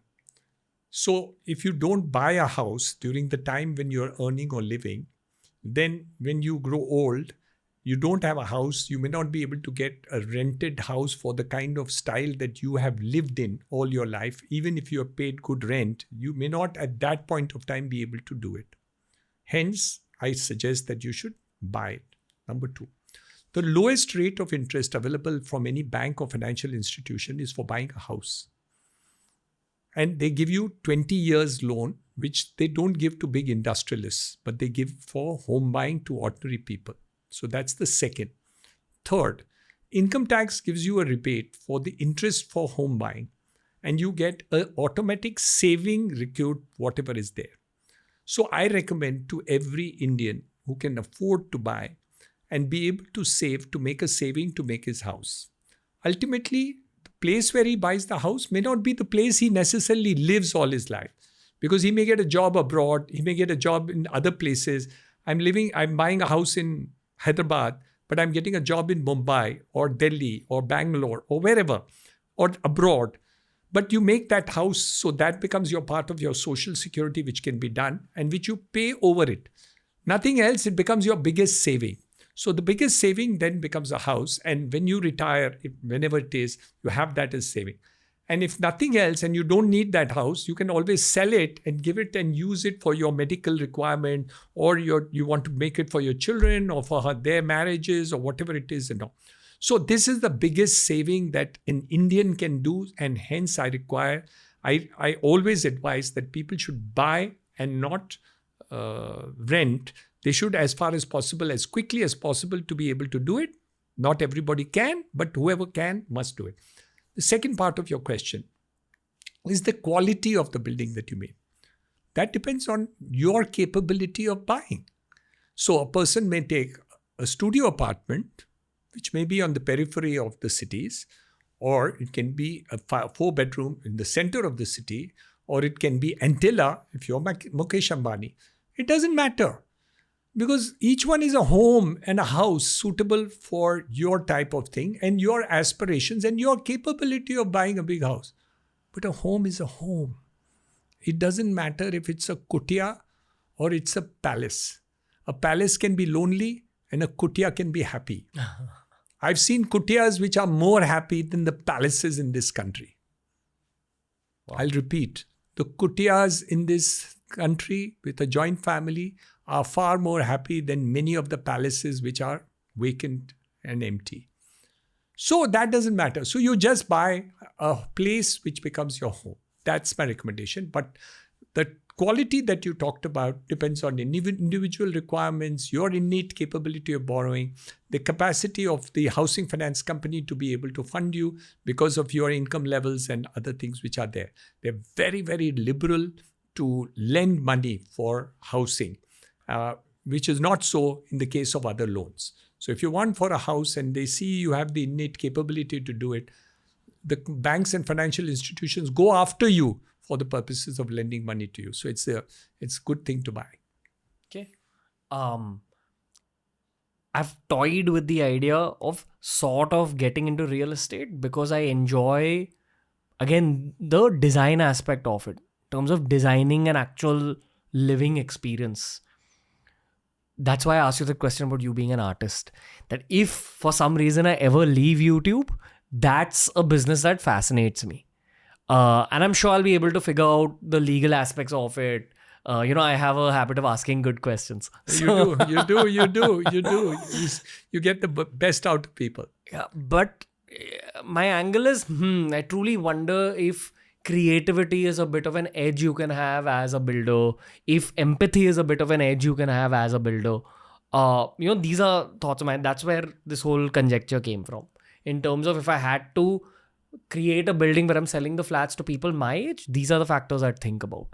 So if you don't buy a house during the time when you're earning or living, then when you grow old, you don't have a house, you may not be able to get a rented house for the kind of style that you have lived in all your life. Even if you have paid good rent, you may not at that point of time be able to do it. Hence, I suggest that you should buy it. Number two, the lowest rate of interest available from any bank or financial institution is for buying a house. And they give you 20 years loan, which they don't give to big industrialists, but they give for home buying to ordinary people. So that's the second. Third, income tax gives you a rebate for the interest for home buying, and you get an automatic saving recruit whatever is there. So I recommend to every Indian who can afford to buy and be able to save, to make a saving to make his house. Ultimately, the place where he buys the house may not be the place he necessarily lives all his life, because he may get a job abroad, he may get a job in other places. I'm buying a house in Hyderabad, but I'm getting a job in Mumbai or Delhi or Bangalore or wherever, or abroad. But you make that house, so that becomes your part of your social security, which can be done and which you pay over it. Nothing else, it becomes your biggest saving. So the biggest saving then becomes a house. And when you retire, whenever it is, you have that as saving. And if nothing else, and you don't need that house, you can always sell it and give it and use it for your medical requirement, or you want to make it for your children or for their marriages or whatever it is. So this is the biggest saving that an Indian can do. And hence I always advise that people should buy and not rent. They should, as far as possible, as quickly as possible, to be able to do it. Not everybody can, but whoever can must do it. The second part of your question is the quality of the building that you made. That depends on your capability of buying. So a person may take a studio apartment, which may be on the periphery of the cities, or it can be a 4-bedroom in the center of the city, or it can be Antilla if you're Mukesh Ambani. It doesn't matter, because each one is a home and a house suitable for your type of thing and your aspirations and your capability of buying a big house. But a home is a home. It doesn't matter if it's a kutia or it's a palace. A palace can be lonely and a kutia can be happy. I've seen kutias which are more happy than the palaces in this country. Wow. I'll repeat. The kutias in this country with a joint family are far more happy than many of the palaces which are vacant and empty. So that doesn't matter. So you just buy a place which becomes your home. That's my recommendation. But the quality that you talked about depends on individual requirements, your innate capability of borrowing, the capacity of the housing finance company to be able to fund you because of your income levels and other things which are there. They're very, very liberal to lend money for housing, which is not so in the case of other loans. So if you want for a house and they see you have the innate capability to do it, the banks and financial institutions go after you for the purposes of lending money to you. So it's a good thing to buy. Okay. I've toyed with the idea of sort of getting into real estate because I enjoy, again, the design aspect of it in terms of designing an actual living experience. That's why I asked you the question about you being an artist. That if for some reason I ever leave YouTube, that's a business that fascinates me. And I'm sure I'll be able to figure out the legal aspects of it. I have a habit of asking good questions. You do. You get the best out of people. Yeah, but my angle is, I truly wonder if creativity is a bit of an edge you can have as a builder, if empathy is a bit of an edge you can have as a builder. These are thoughts of mine. That's where this whole conjecture came from. In terms of if I had to create a building where I'm selling the flats to people my age, these are the factors I'd think about.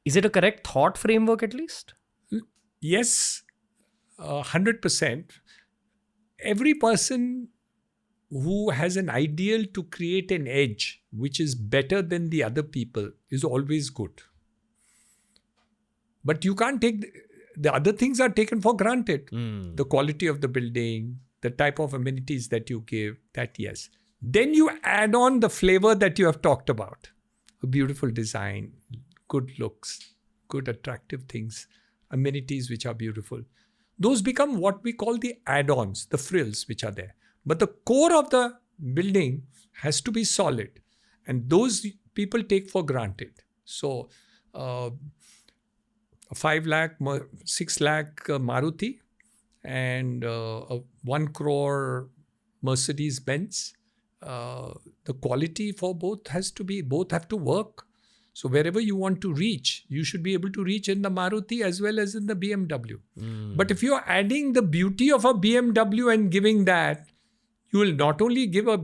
Is it a correct thought framework at least? Yes, 100%. Every person who has an ideal to create an edge which is better than the other people is always good. But you can't take the other things are taken for granted. The quality of the building, the type of amenities that you give, that yes. Then you add on the flavor that you have talked about. A beautiful design, good looks, good attractive things, amenities which are beautiful. Those become what we call the add-ons, the frills which are there. But the core of the building has to be solid. And those people take for granted. So, a 5 lakh, 6 lakh Maruti and a 1 crore Mercedes Benz, the quality for both have to work. So wherever you want to reach, you should be able to reach in the Maruti as well as in the BMW. But if you're adding the beauty of a BMW and giving that, you will not only give a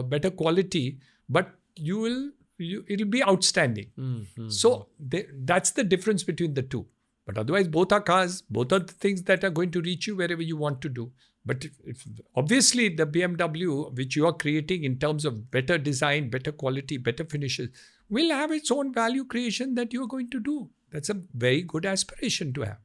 better quality, but it'll be outstanding. So that's the difference between the two. But otherwise, both are cars, both are the things that are going to reach you wherever you want to do. But obviously, the BMW, which you are creating in terms of better design, better quality, better finishes, will have its own value creation that you are going to do. That's a very good aspiration to have.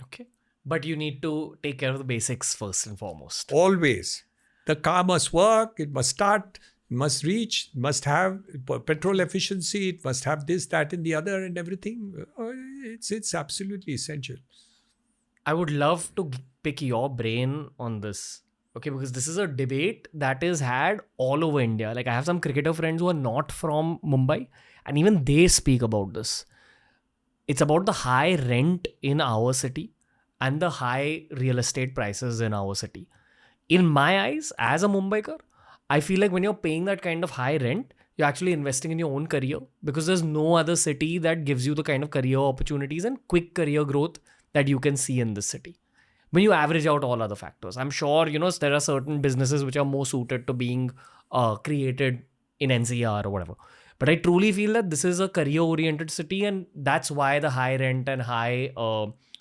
Okay. But you need to take care of the basics first and foremost. Always. The car must work, it must start, it must reach, it must have petrol efficiency, it must have this, that, and the other and everything. It's absolutely essential. I would love to pick your brain on this. Okay, because this is a debate that is had all over India. Like I have some cricketer friends who are not from Mumbai and even they speak about this. It's about the high rent in our city and the high real estate prices in our city. In my eyes, as a Mumbaiker, I feel like when you're paying that kind of high rent, you're actually investing in your own career because there's no other city that gives you the kind of career opportunities and quick career growth that you can see in this city. When you average out all other factors, I'm sure, there are certain businesses which are more suited to being created in NCR or whatever. But I truly feel that this is a career-oriented city and that's why the high rent and high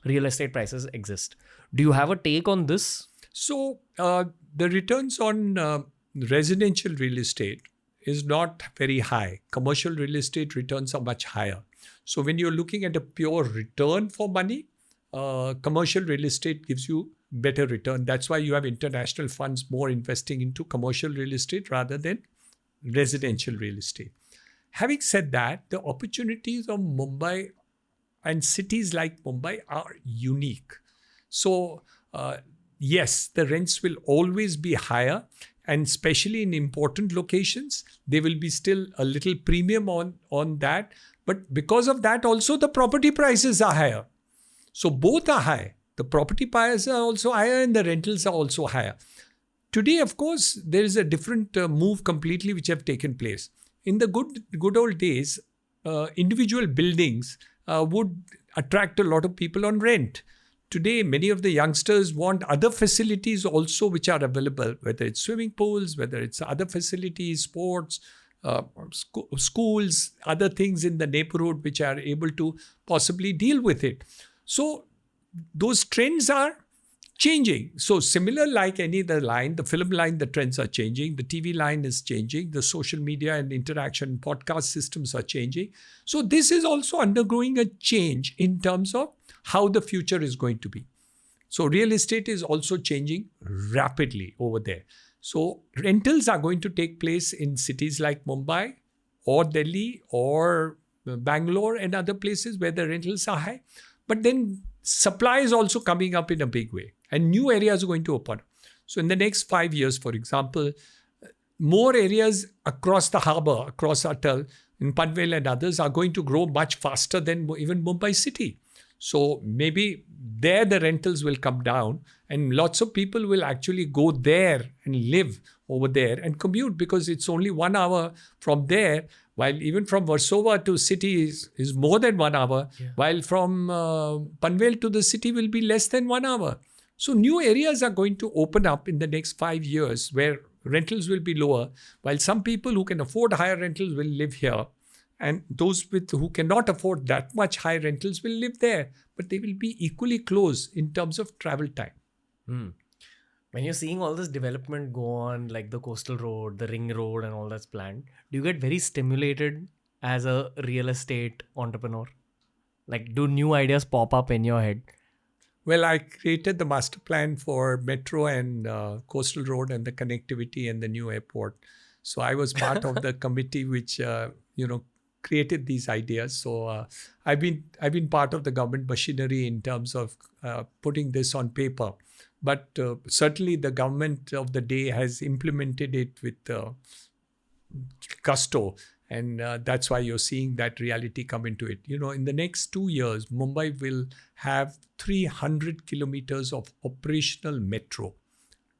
real estate prices exist. Do you have a take on this? So, the returns on residential real estate is not very high. Commercial real estate returns are much higher. So, when you're looking at a pure return for money, commercial real estate gives you better return. That's why you have international funds more investing into commercial real estate rather than residential real estate. Having said that, the opportunities of Mumbai and cities like Mumbai are unique. So, yes, the rents will always be higher, and especially in important locations, there will be still a little premium on that. But because of that, also the property prices are higher. So both are high. The property prices are also higher and the rentals are also higher. Today, of course, there is a different move completely which have taken place. In the good old days, individual buildings would attract a lot of people on rent. Today, many of the youngsters want other facilities also which are available, whether it's swimming pools, whether it's other facilities, sports, schools, other things in the neighborhood which are able to possibly deal with it. So those trends are changing. So similar like any other line, the film line, the trends are changing. The TV line is changing. The social media and interaction podcast systems are changing. So this is also undergoing a change in terms of how the future is going to be. So real estate is also changing rapidly over there. So rentals are going to take place in cities like Mumbai or Delhi or Bangalore and other places where the rentals are high. But then supply is also coming up in a big way and new areas are going to open. So in the next 5 years, for example, more areas across the harbour, across Atal, in Panvel and others are going to grow much faster than even Mumbai city. So maybe there the rentals will come down and lots of people will actually go there and live over there and commute because it's only 1 hour from there, while even from Warsaw to city is more than 1 hour, while from Panvel to the city will be less than 1 hour. So new areas are going to open up in the next 5 years where rentals will be lower, while some people who can afford higher rentals will live here. And those who cannot afford that much high rentals will live there, but they will be equally close in terms of travel time. When you're seeing all this development go on, like the coastal road, the ring road and all that's planned, do you get very stimulated as a real estate entrepreneur? Like, do new ideas pop up in your head? Well, I created the master plan for metro and coastal road and the connectivity and the new airport. So I was part of the committee which, created these ideas. So I've been part of the government machinery in terms of putting this on paper. But certainly the government of the day has implemented it with gusto. And that's why you're seeing that reality come into it. In the next 2 years, Mumbai will have 300 kilometers of operational metro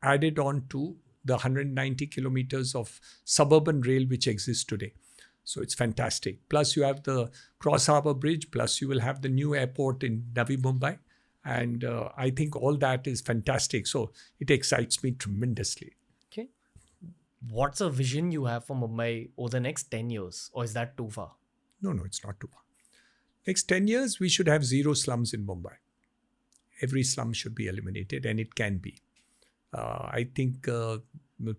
added on to the 190 kilometers of suburban rail which exists today. So it's fantastic. Plus you have the Cross Harbour Bridge, plus you will have the new airport in Navi Mumbai. And I think all that is fantastic. So it excites me tremendously. Okay. What's a vision you have for Mumbai over the next 10 years? Or is that too far? No, it's not too far. Next 10 years, we should have 0 slums in Mumbai. Every slum should be eliminated, and it can be. I think the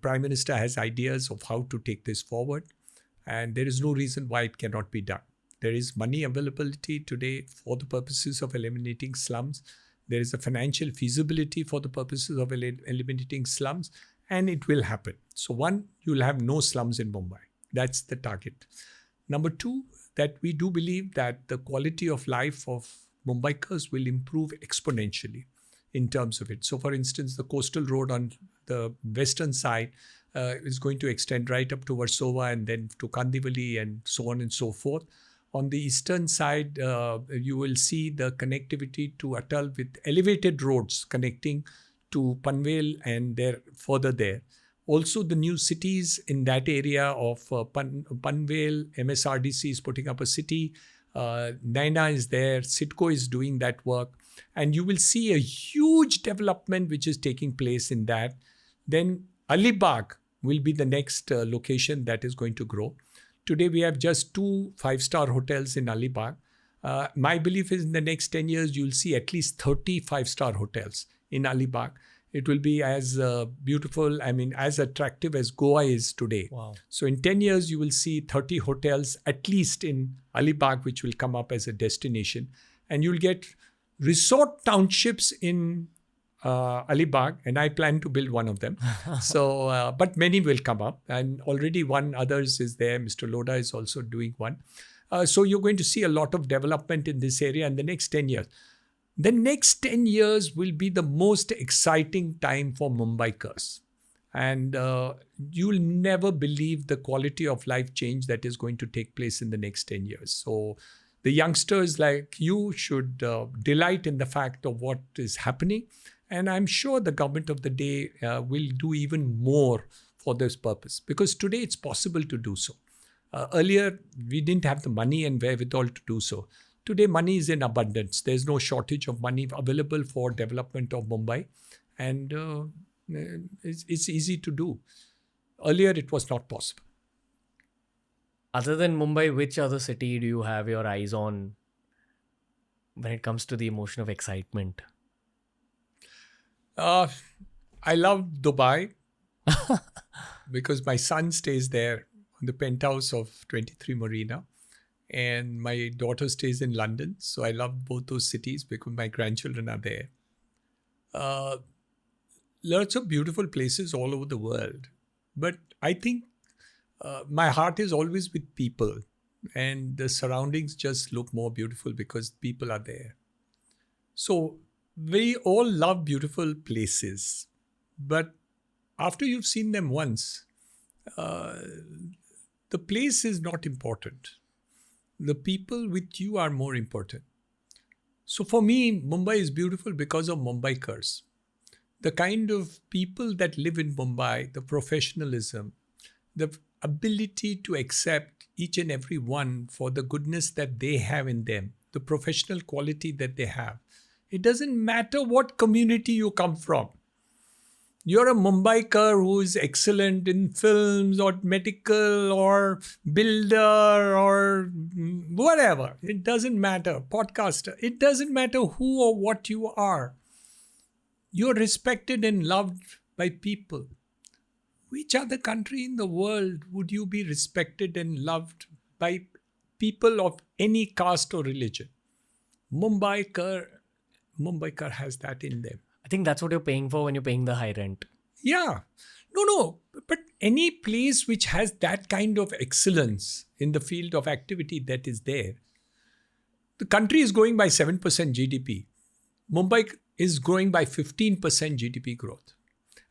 Prime Minister has ideas of how to take this forward. And there is no reason why it cannot be done. There is money availability today for the purposes of eliminating slums. There is a financial feasibility for the purposes of eliminating slums, and it will happen. So one, you will have no slums in Mumbai. That's the target. Number 2, that we do believe that the quality of life of Mumbaikars will improve exponentially in terms of it. So for instance, the coastal road on the western side is going to extend right up to Warsaw and then to Kandivali and so on and so forth. On the eastern side, you will see the connectivity to Atal with elevated roads connecting to Panvel and further there. Also, the new cities in that area of Panvel, MSRDC is putting up a city. Naina is there. CIDCO is doing that work. And you will see a huge development which is taking place in that. Then Alibag will be the next location that is going to grow. Today, we have just 2 5-star hotels in Alibag. My belief is in the next 10 years, you'll see at least 30 5-star hotels in Alibag. It will be as beautiful, as attractive as Goa is today. Wow. So in 10 years, you will see 30 hotels at least in Alibag, which will come up as a destination. And you'll get resort townships in Alibag, and I plan to build one of them. So, but many will come up, and already others is there. Mr. Lodha is also doing one. So you're going to see a lot of development in this area in the next 10 years. The next 10 years will be the most exciting time for Mumbaikars. And you'll never believe the quality of life change that is going to take place in the next 10 years. So the youngsters like you should delight in the fact of what is happening. And I'm sure the government of the day will do even more for this purpose, because today it's possible to do so. Earlier, we didn't have the money and wherewithal to do so. Today, money is in abundance. There's no shortage of money available for development of Mumbai, and it's easy to do. Earlier, it was not possible. Other than Mumbai, which other city do you have your eyes on when it comes to the emotion of excitement? I love Dubai because my son stays there on the penthouse of 23 Marina, and my daughter stays in London. So I love both those cities because my grandchildren are there. Lots of beautiful places all over the world. But I think my heart is always with people, and the surroundings just look more beautiful because people are there. So we all love beautiful places, but after you've seen them once, the place is not important. The people with you are more important. So for me, Mumbai is beautiful because of Mumbaikars. The kind of people that live in Mumbai, the professionalism, the ability to accept each and every one for the goodness that they have in them, the professional quality that they have. It doesn't matter what community you come from. You're a Mumbaikar who is excellent in films or medical or builder or whatever. It doesn't matter. Podcaster. It doesn't matter who or what you are. You're respected and loved by people. Which other country in the world would you be respected and loved by people of any caste or religion? Mumbaikar has that in them. I think that's what you're paying for when you're paying the high rent. Yeah. No. But any place which has that kind of excellence in the field of activity that is there, the country is growing by 7% GDP. Mumbai is growing by 15% GDP growth.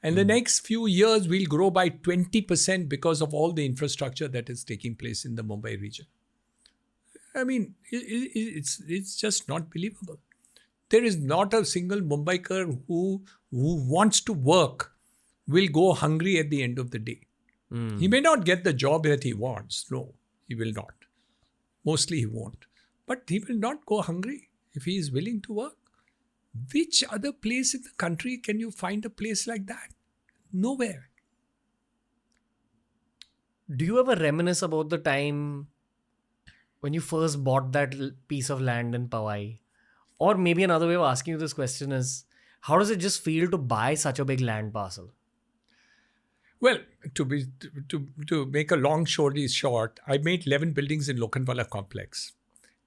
And the next few years will grow by 20% because of all the infrastructure that is taking place in the Mumbai region. I mean, it's just not believable. There is not a single Mumbaikar who wants to work will go hungry at the end of the day. He may not get the job that he wants. No, he will not. Mostly he won't. But he will not go hungry if he is willing to work. Which other place in the country can you find a place like that? Nowhere. Do you ever reminisce about the time when you first bought that piece of land in Powai? Or maybe another way of asking you this question is, how does it just feel to buy such a big land parcel? Well, to make a long story short, I made 11 buildings in Lokhandwala complex.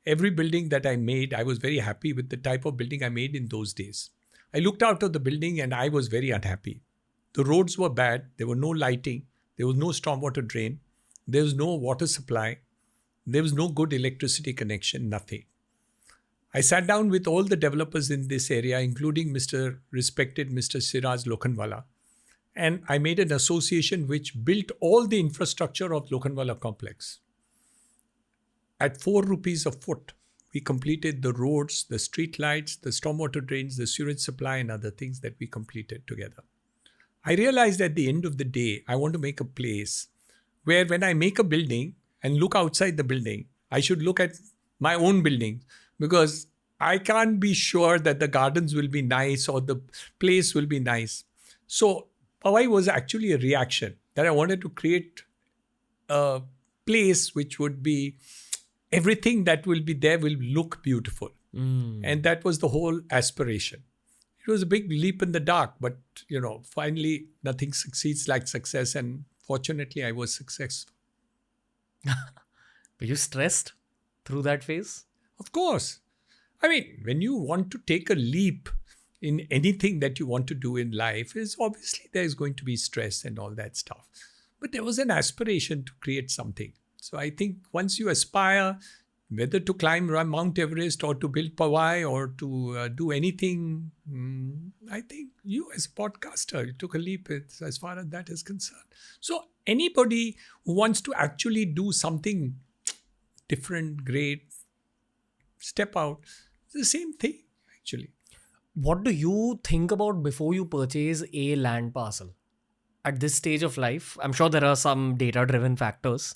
Every building that I made, I was very happy with the type of building I made in those days. I looked out of the building and I was very unhappy. The roads were bad. There were no lighting. There was no stormwater drain. There was no water supply. There was no good electricity connection, nothing. I sat down with all the developers in this area, including respected Mr. Siraj Lokhandwala. And I made an association which built all the infrastructure of Lokhandwala complex. At 4 rupees a foot, we completed the roads, the street lights, the stormwater drains, the sewage supply and other things that we completed together. I realized at the end of the day, I want to make a place where when I make a building and look outside the building, I should look at my own building because I can't be sure that the gardens will be nice or the place will be nice. So Powai was actually a reaction that I wanted to create a place which would be everything that will be there will look beautiful. And that was the whole aspiration. It was a big leap in the dark, but finally nothing succeeds like success. And fortunately, I was successful. Were you stressed through that phase? Of course. I mean, when you want to take a leap in anything that you want to do in life, is obviously there is going to be stress and all that stuff. But there was an aspiration to create something. So I think once you aspire, whether to climb Mount Everest or to build Powai or to do anything, I think you as a podcaster, you took a leap as far as that is concerned. So anybody who wants to actually do something different, great, step out, it's the same thing actually. What do you think about before you purchase a land parcel? At this stage of life, I'm sure there are some data-driven factors,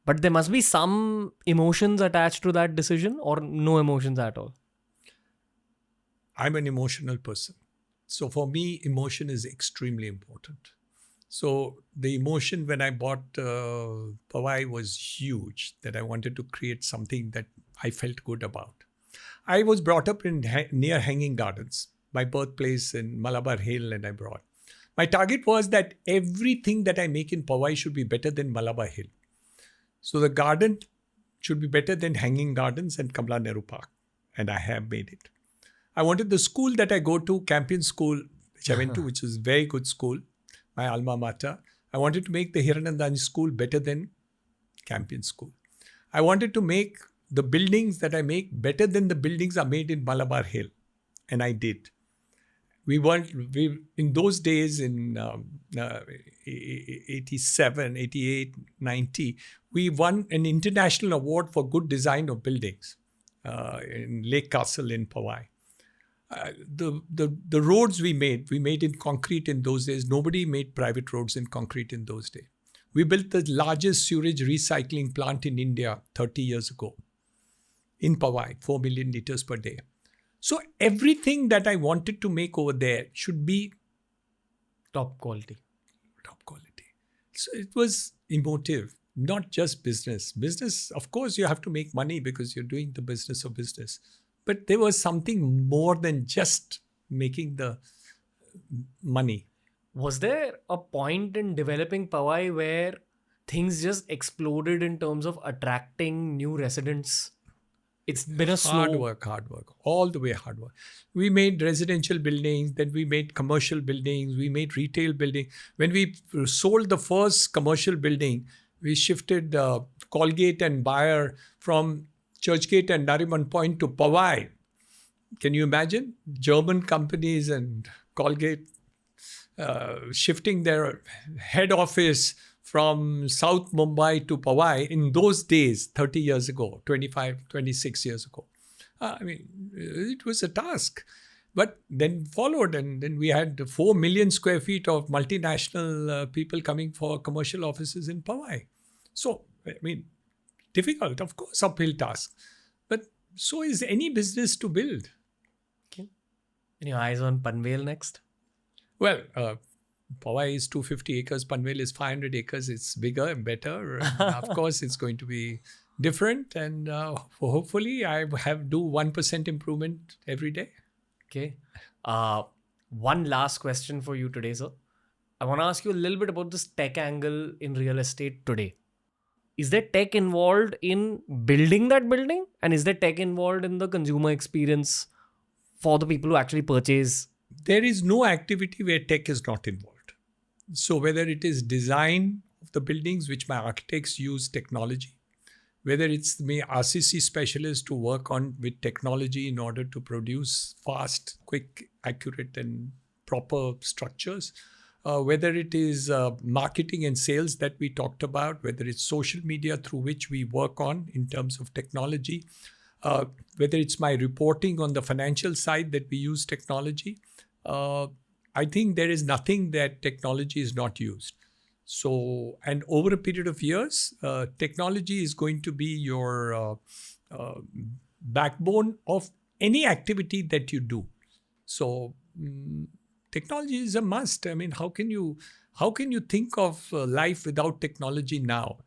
But there must be some emotions attached to that decision, or no emotions at all. I'm an emotional person. So for me, emotion is extremely important. So the emotion when I bought Powai was huge, that I wanted to create something that I felt good about. I was brought up in near Hanging Gardens, my birthplace in Malabar Hill, and I brought. My target was that everything that I make in Powai should be better than Malabar Hill. So the garden should be better than Hanging Gardens and Kamala Nehru Park. And I have made it. I wanted the school that I go to, Campion School, which I went to, which is a very good school, my alma mater. I wanted to make the Hiranandani School better than Campion School. I wanted to make the buildings that I make better than the buildings are made in Malabar Hill. And I did. We in those days in 87, 88, 90, we won an international award for good design of buildings in Lake Castle in Powai. The roads we made in concrete in those days. Nobody made private roads in concrete in those days. We built the largest sewage recycling plant in India 30 years ago in Powai, 4 million liters per day. So everything that I wanted to make over there should be Top quality. top quality. So it was emotive, not just business. Business, of course, you have to make money because you're doing the business of business. But there was something more than just making the money. Was there a point in developing Powai where things just exploded in terms of attracting new residents? It's been a slow... Hard work, all the way hard work. We made residential buildings, then we made commercial buildings, we made retail buildings. When we sold the first commercial building, we shifted Colgate and Bayer from Churchgate and Nariman Point to Powai. Can you imagine? German companies and Colgate shifting their head office from South Mumbai to Powai in those days, 30 years ago, 25, 26 years ago. It was a task. But then followed, and then we had 4 million square feet of multinational people coming for commercial offices in Powai. So, difficult, of course, uphill task. But so is any business to build. Okay. Any eyes on Panvel next? Well, Powai is 250 acres, Panvel is 500 acres. It's bigger and better. Of course, it's going to be different. And hopefully, I do 1% improvement every day. Okay. One last question for you today, sir. I want to ask you a little bit about this tech angle in real estate today. Is there tech involved in building that building? And is there tech involved in the consumer experience for the people who actually purchase? There is no activity where tech is not involved. So whether it is design of the buildings, which my architects use technology, whether it's my RCC specialist to work on with technology in order to produce fast, quick, accurate and proper structures, whether it is marketing and sales that we talked about, whether it's social media through which we work on in terms of technology, whether it's my reporting on the financial side that we use technology, I think there is nothing that technology is not used. So, and over a period of years, technology is going to be your backbone of any activity that you do. So, technology is a must. How can you think of life without technology now?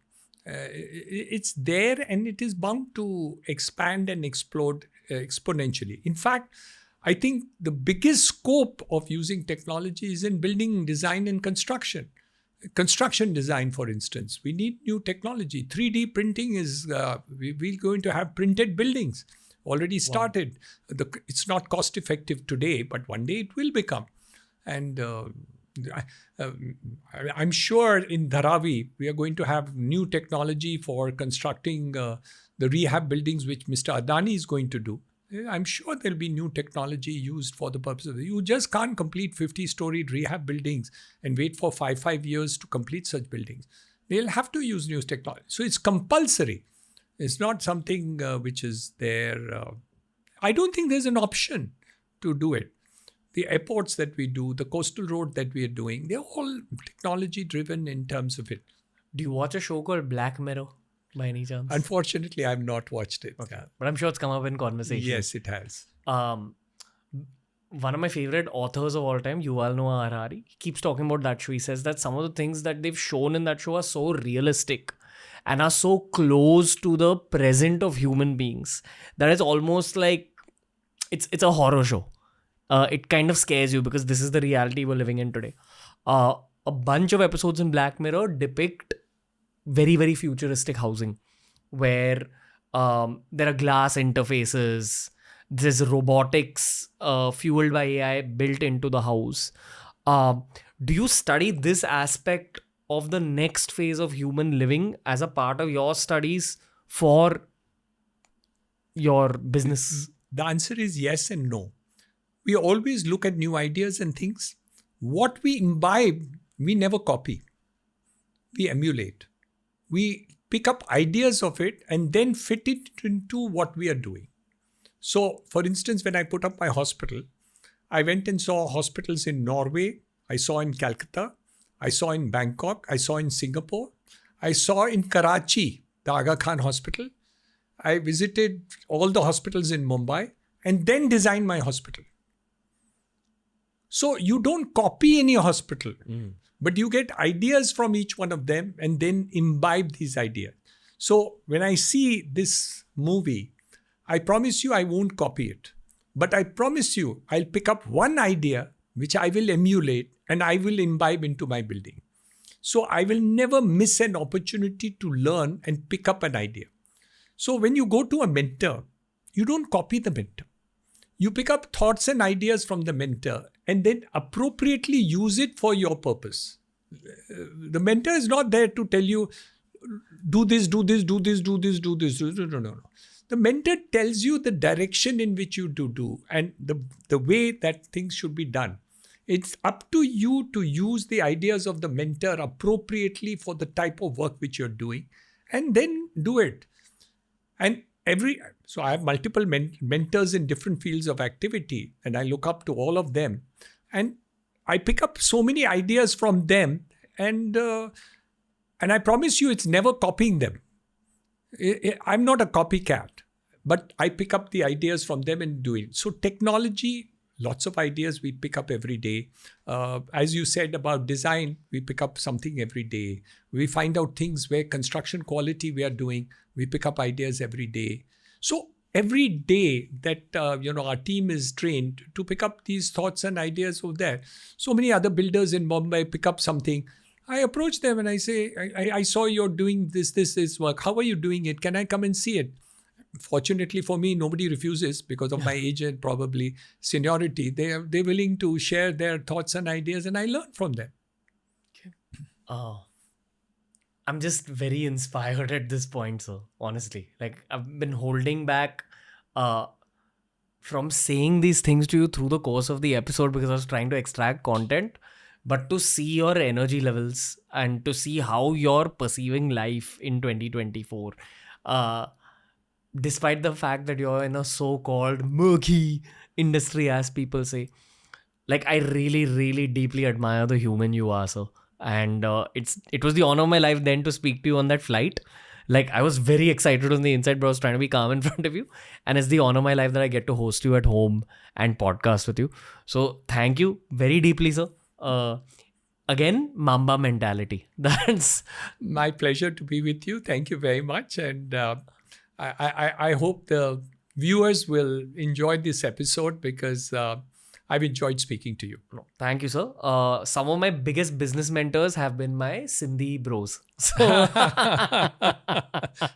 It's there and it is bound to expand and explode exponentially. In fact, I think the biggest scope of using technology is in building design and construction. Construction design, for instance, we need new technology. 3D printing is, we're going to have printed buildings. Already started. Wow. It's not cost effective today, but one day it will become. And I'm sure in Dharavi, we are going to have new technology for constructing the rehab buildings, which Mr. Adani is going to do. I'm sure there'll be new technology used for the purpose of it. You just can't complete 50-storied rehab buildings and wait for 5 years to complete such buildings. They'll have to use new technology. So it's compulsory. It's not something which is there. I don't think there's an option to do it. The airports that we do, the coastal road that we are doing, they're all technology driven in terms of it. Do you watch a show called Black Mirror? by any chance? Unfortunately, I've not watched it. Okay. But I'm sure it's come up in conversation. Yes, it has. One of my favorite authors of all time, Yuval Noah Harari, he keeps talking about that show. He says that some of the things that they've shown in that show are so realistic and are so close to the present of human beings that it's almost like it's a horror show. It kind of scares you because this is the reality we're living in today. A bunch of episodes in Black Mirror depict very, very futuristic housing where there are glass interfaces. There's robotics fueled by AI built into the house. Do you study this aspect of the next phase of human living as a part of your studies for your business? The answer is yes and no. We always look at new ideas and things. What we imbibe, we never copy. We emulate. We pick up ideas of it and then fit it into what we are doing. So, for instance, when I put up my hospital, I went and saw hospitals in Norway, I saw in Calcutta, I saw in Bangkok, I saw in Singapore, I saw in Karachi, the Aga Khan Hospital. I visited all the hospitals in Mumbai and then designed my hospital. So, you don't copy any hospital, but you get ideas from each one of them and then imbibe these ideas. So, when I see this movie, I promise you I won't copy it. But I promise you I'll pick up one idea which I will emulate and I will imbibe into my building. So I will never miss an opportunity to learn and pick up an idea. So when you go to a mentor, you don't copy the mentor. You pick up thoughts and ideas from the mentor and then appropriately use it for your purpose. The mentor is not there to tell you, do this, do this, do this, do this, do this. No. The mentor tells you the direction in which you do and the way that things should be done. It's up to you to use the ideas of the mentor appropriately for the type of work which you're doing and then do it. And so I have multiple mentors in different fields of activity and I look up to all of them and I pick up so many ideas from them and I promise you it's never copying them. I'm not a copycat, but I pick up the ideas from them and do it. So technology, lots of ideas we pick up every day. As you said about design, we pick up something every day. We find out things where construction quality we are doing. We pick up ideas every day. So every day that our team is trained to pick up these thoughts and ideas over there. So many other builders in Mumbai pick up something. I approach them and I say, I saw you're doing this work. How are you doing it? Can I come and see it? Fortunately for me, nobody refuses because of my age and probably seniority. They're willing to share their thoughts and ideas and I learn from them. Okay. I'm just very inspired at this point, sir. Honestly, like I've been holding back from saying these things to you through the course of the episode because I was trying to extract content. But to see your energy levels and to see how you're perceiving life in 2024, despite the fact that you're in a so-called murky industry, as people say, like I really, really deeply admire the human you are, sir. And it was the honor of my life then to speak to you on that flight. Like I was very excited on the inside, but I was trying to be calm in front of you. And it's the honor of my life that I get to host you at home and podcast with you. So thank you very deeply, sir. Again, Mamba mentality. That's my pleasure to be with you. Thank you very much. And I hope the viewers will enjoy this episode because I've enjoyed speaking to you. No, thank you, sir. Some of my biggest business mentors have been my Sindhi bros. So,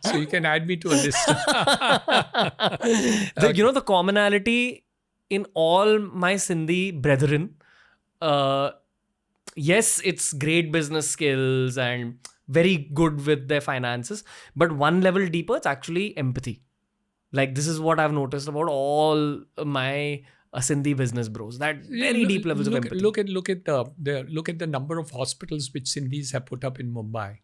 so you can add me to a list. The commonality in all my Sindhi brethren, yes, it's great business skills and very good with their finances. But one level deeper, it's actually empathy. Like this is what I've noticed about all my Sindhi business bros. That very deep levels of empathy. Look at the number of hospitals which Sindhis have put up in Mumbai.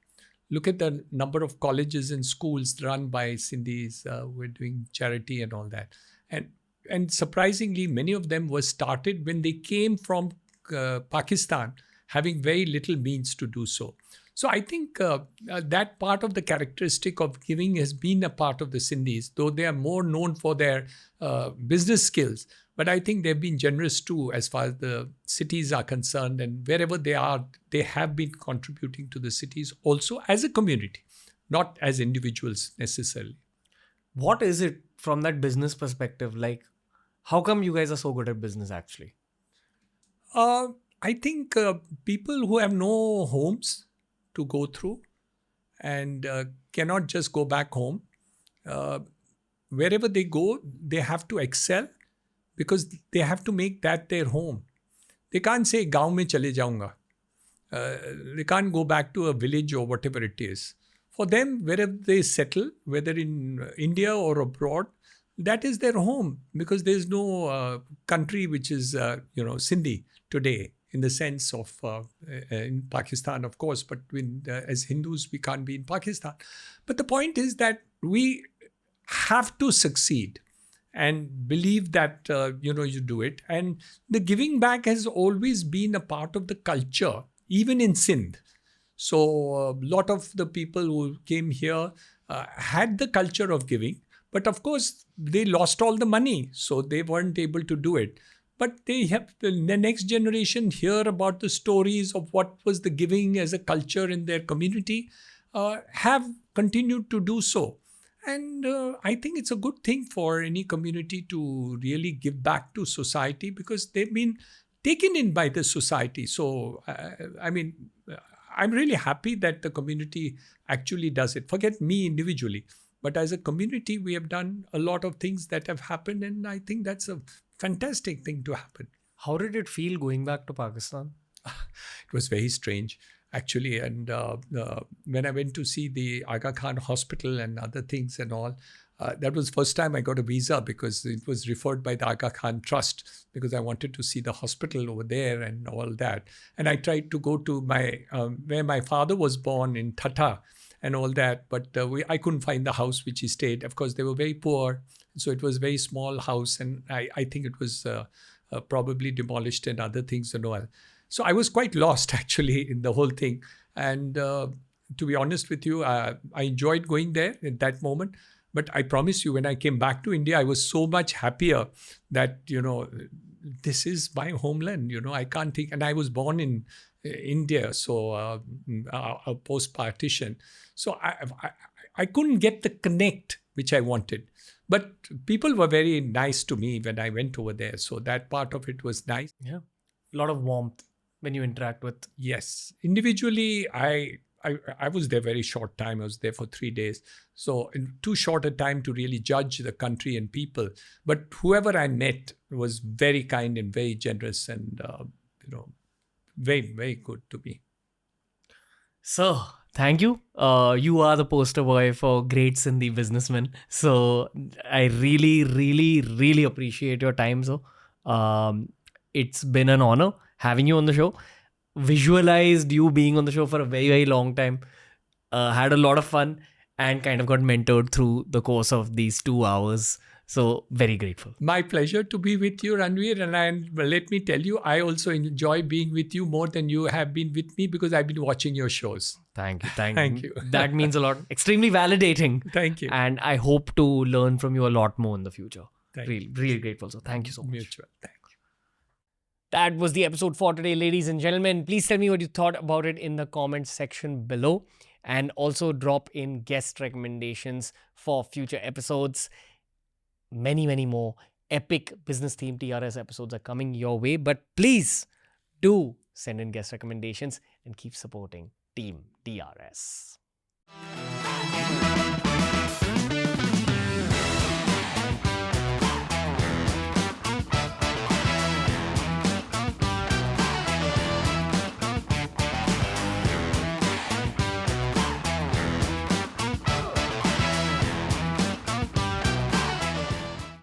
Look at the number of colleges and schools run by Sindhis. We're doing charity and all that. And surprisingly, many of them were started when they came from Pakistan, having very little means to do so. So I think that part of the characteristic of giving has been a part of the Sindhis, though they are more known for their business skills. But I think they've been generous too as far as the cities are concerned. And wherever they are, they have been contributing to the cities also as a community, not as individuals necessarily. What is it from that business perspective? Like, how come you guys are so good at business actually? I think people who have no homes to go through and cannot just go back home, wherever they go, they have to excel because they have to make that their home. They can't say, "Gaon mein chale jaunga." They can't go back to a village or whatever it is. For them, wherever they settle, whether in India or abroad, that is their home because there's no country which is, Sindhi today in the sense of in Pakistan, of course, but as Hindus, we can't be in Pakistan. But the point is that we have to succeed and believe that, you do it. And the giving back has always been a part of the culture, even in Sindh. So a lot of the people who came here had the culture of giving. But of course, they lost all the money, so they weren't able to do it. But they have the next generation hear about the stories of what was the giving as a culture in their community, have continued to do so. And I think it's a good thing for any community to really give back to society because they've been taken in by the society. So, I'm really happy that the community actually does it. Forget me individually. But as a community, we have done a lot of things that have happened. And I think that's a fantastic thing to happen. How did it feel going back to Pakistan? It was very strange, actually. And when I went to see the Aga Khan Hospital and other things and all, that was the first time I got a visa because it was referred by the Aga Khan Trust because I wanted to see the hospital over there and all that. And I tried to go to where my father was born in Thatta and all that, but I couldn't find the house which he stayed. Of course, they were very poor, so it was a very small house, and I think it was probably demolished and other things and all. So I was quite lost actually in the whole thing. And to be honest with you, I enjoyed going there at that moment. But I promise you, when I came back to India, I was so much happier that, this is my homeland, I can't think. And I was born in India, so post-partition. So I couldn't get the connect which I wanted. But people were very nice to me when I went over there. So that part of it was nice. Yeah. A lot of warmth when you interact with. Yes. Individually, I was there very short time. I was there for 3 days. So in too short a time to really judge the country and people. But whoever I met was very kind and very generous and, very, very good to me. Sir, thank you. You are the poster boy for great Sindhi businessmen. So I really, really, really appreciate your time, sir. It's been an honor having you on the show. Visualized you being on the show for a very, very long time. Had a lot of fun and kind of got mentored through the course of these 2 hours. So very grateful. My pleasure to be with you, Ranveer. And let me tell you, I also enjoy being with you more than you have been with me because I've been watching your shows. Thank you. Thank you. That means a lot. Extremely validating. Thank you. And I hope to learn from you a lot more in the future. Really, really grateful. So thank you so much. Mutual. Thank you. That was the episode for today, ladies and gentlemen. Please tell me what you thought about it in the comments section below. And also drop in guest recommendations for future episodes. Many, many more epic business themed TRS episodes are coming your way. But please do send in guest recommendations and keep supporting Team TRS.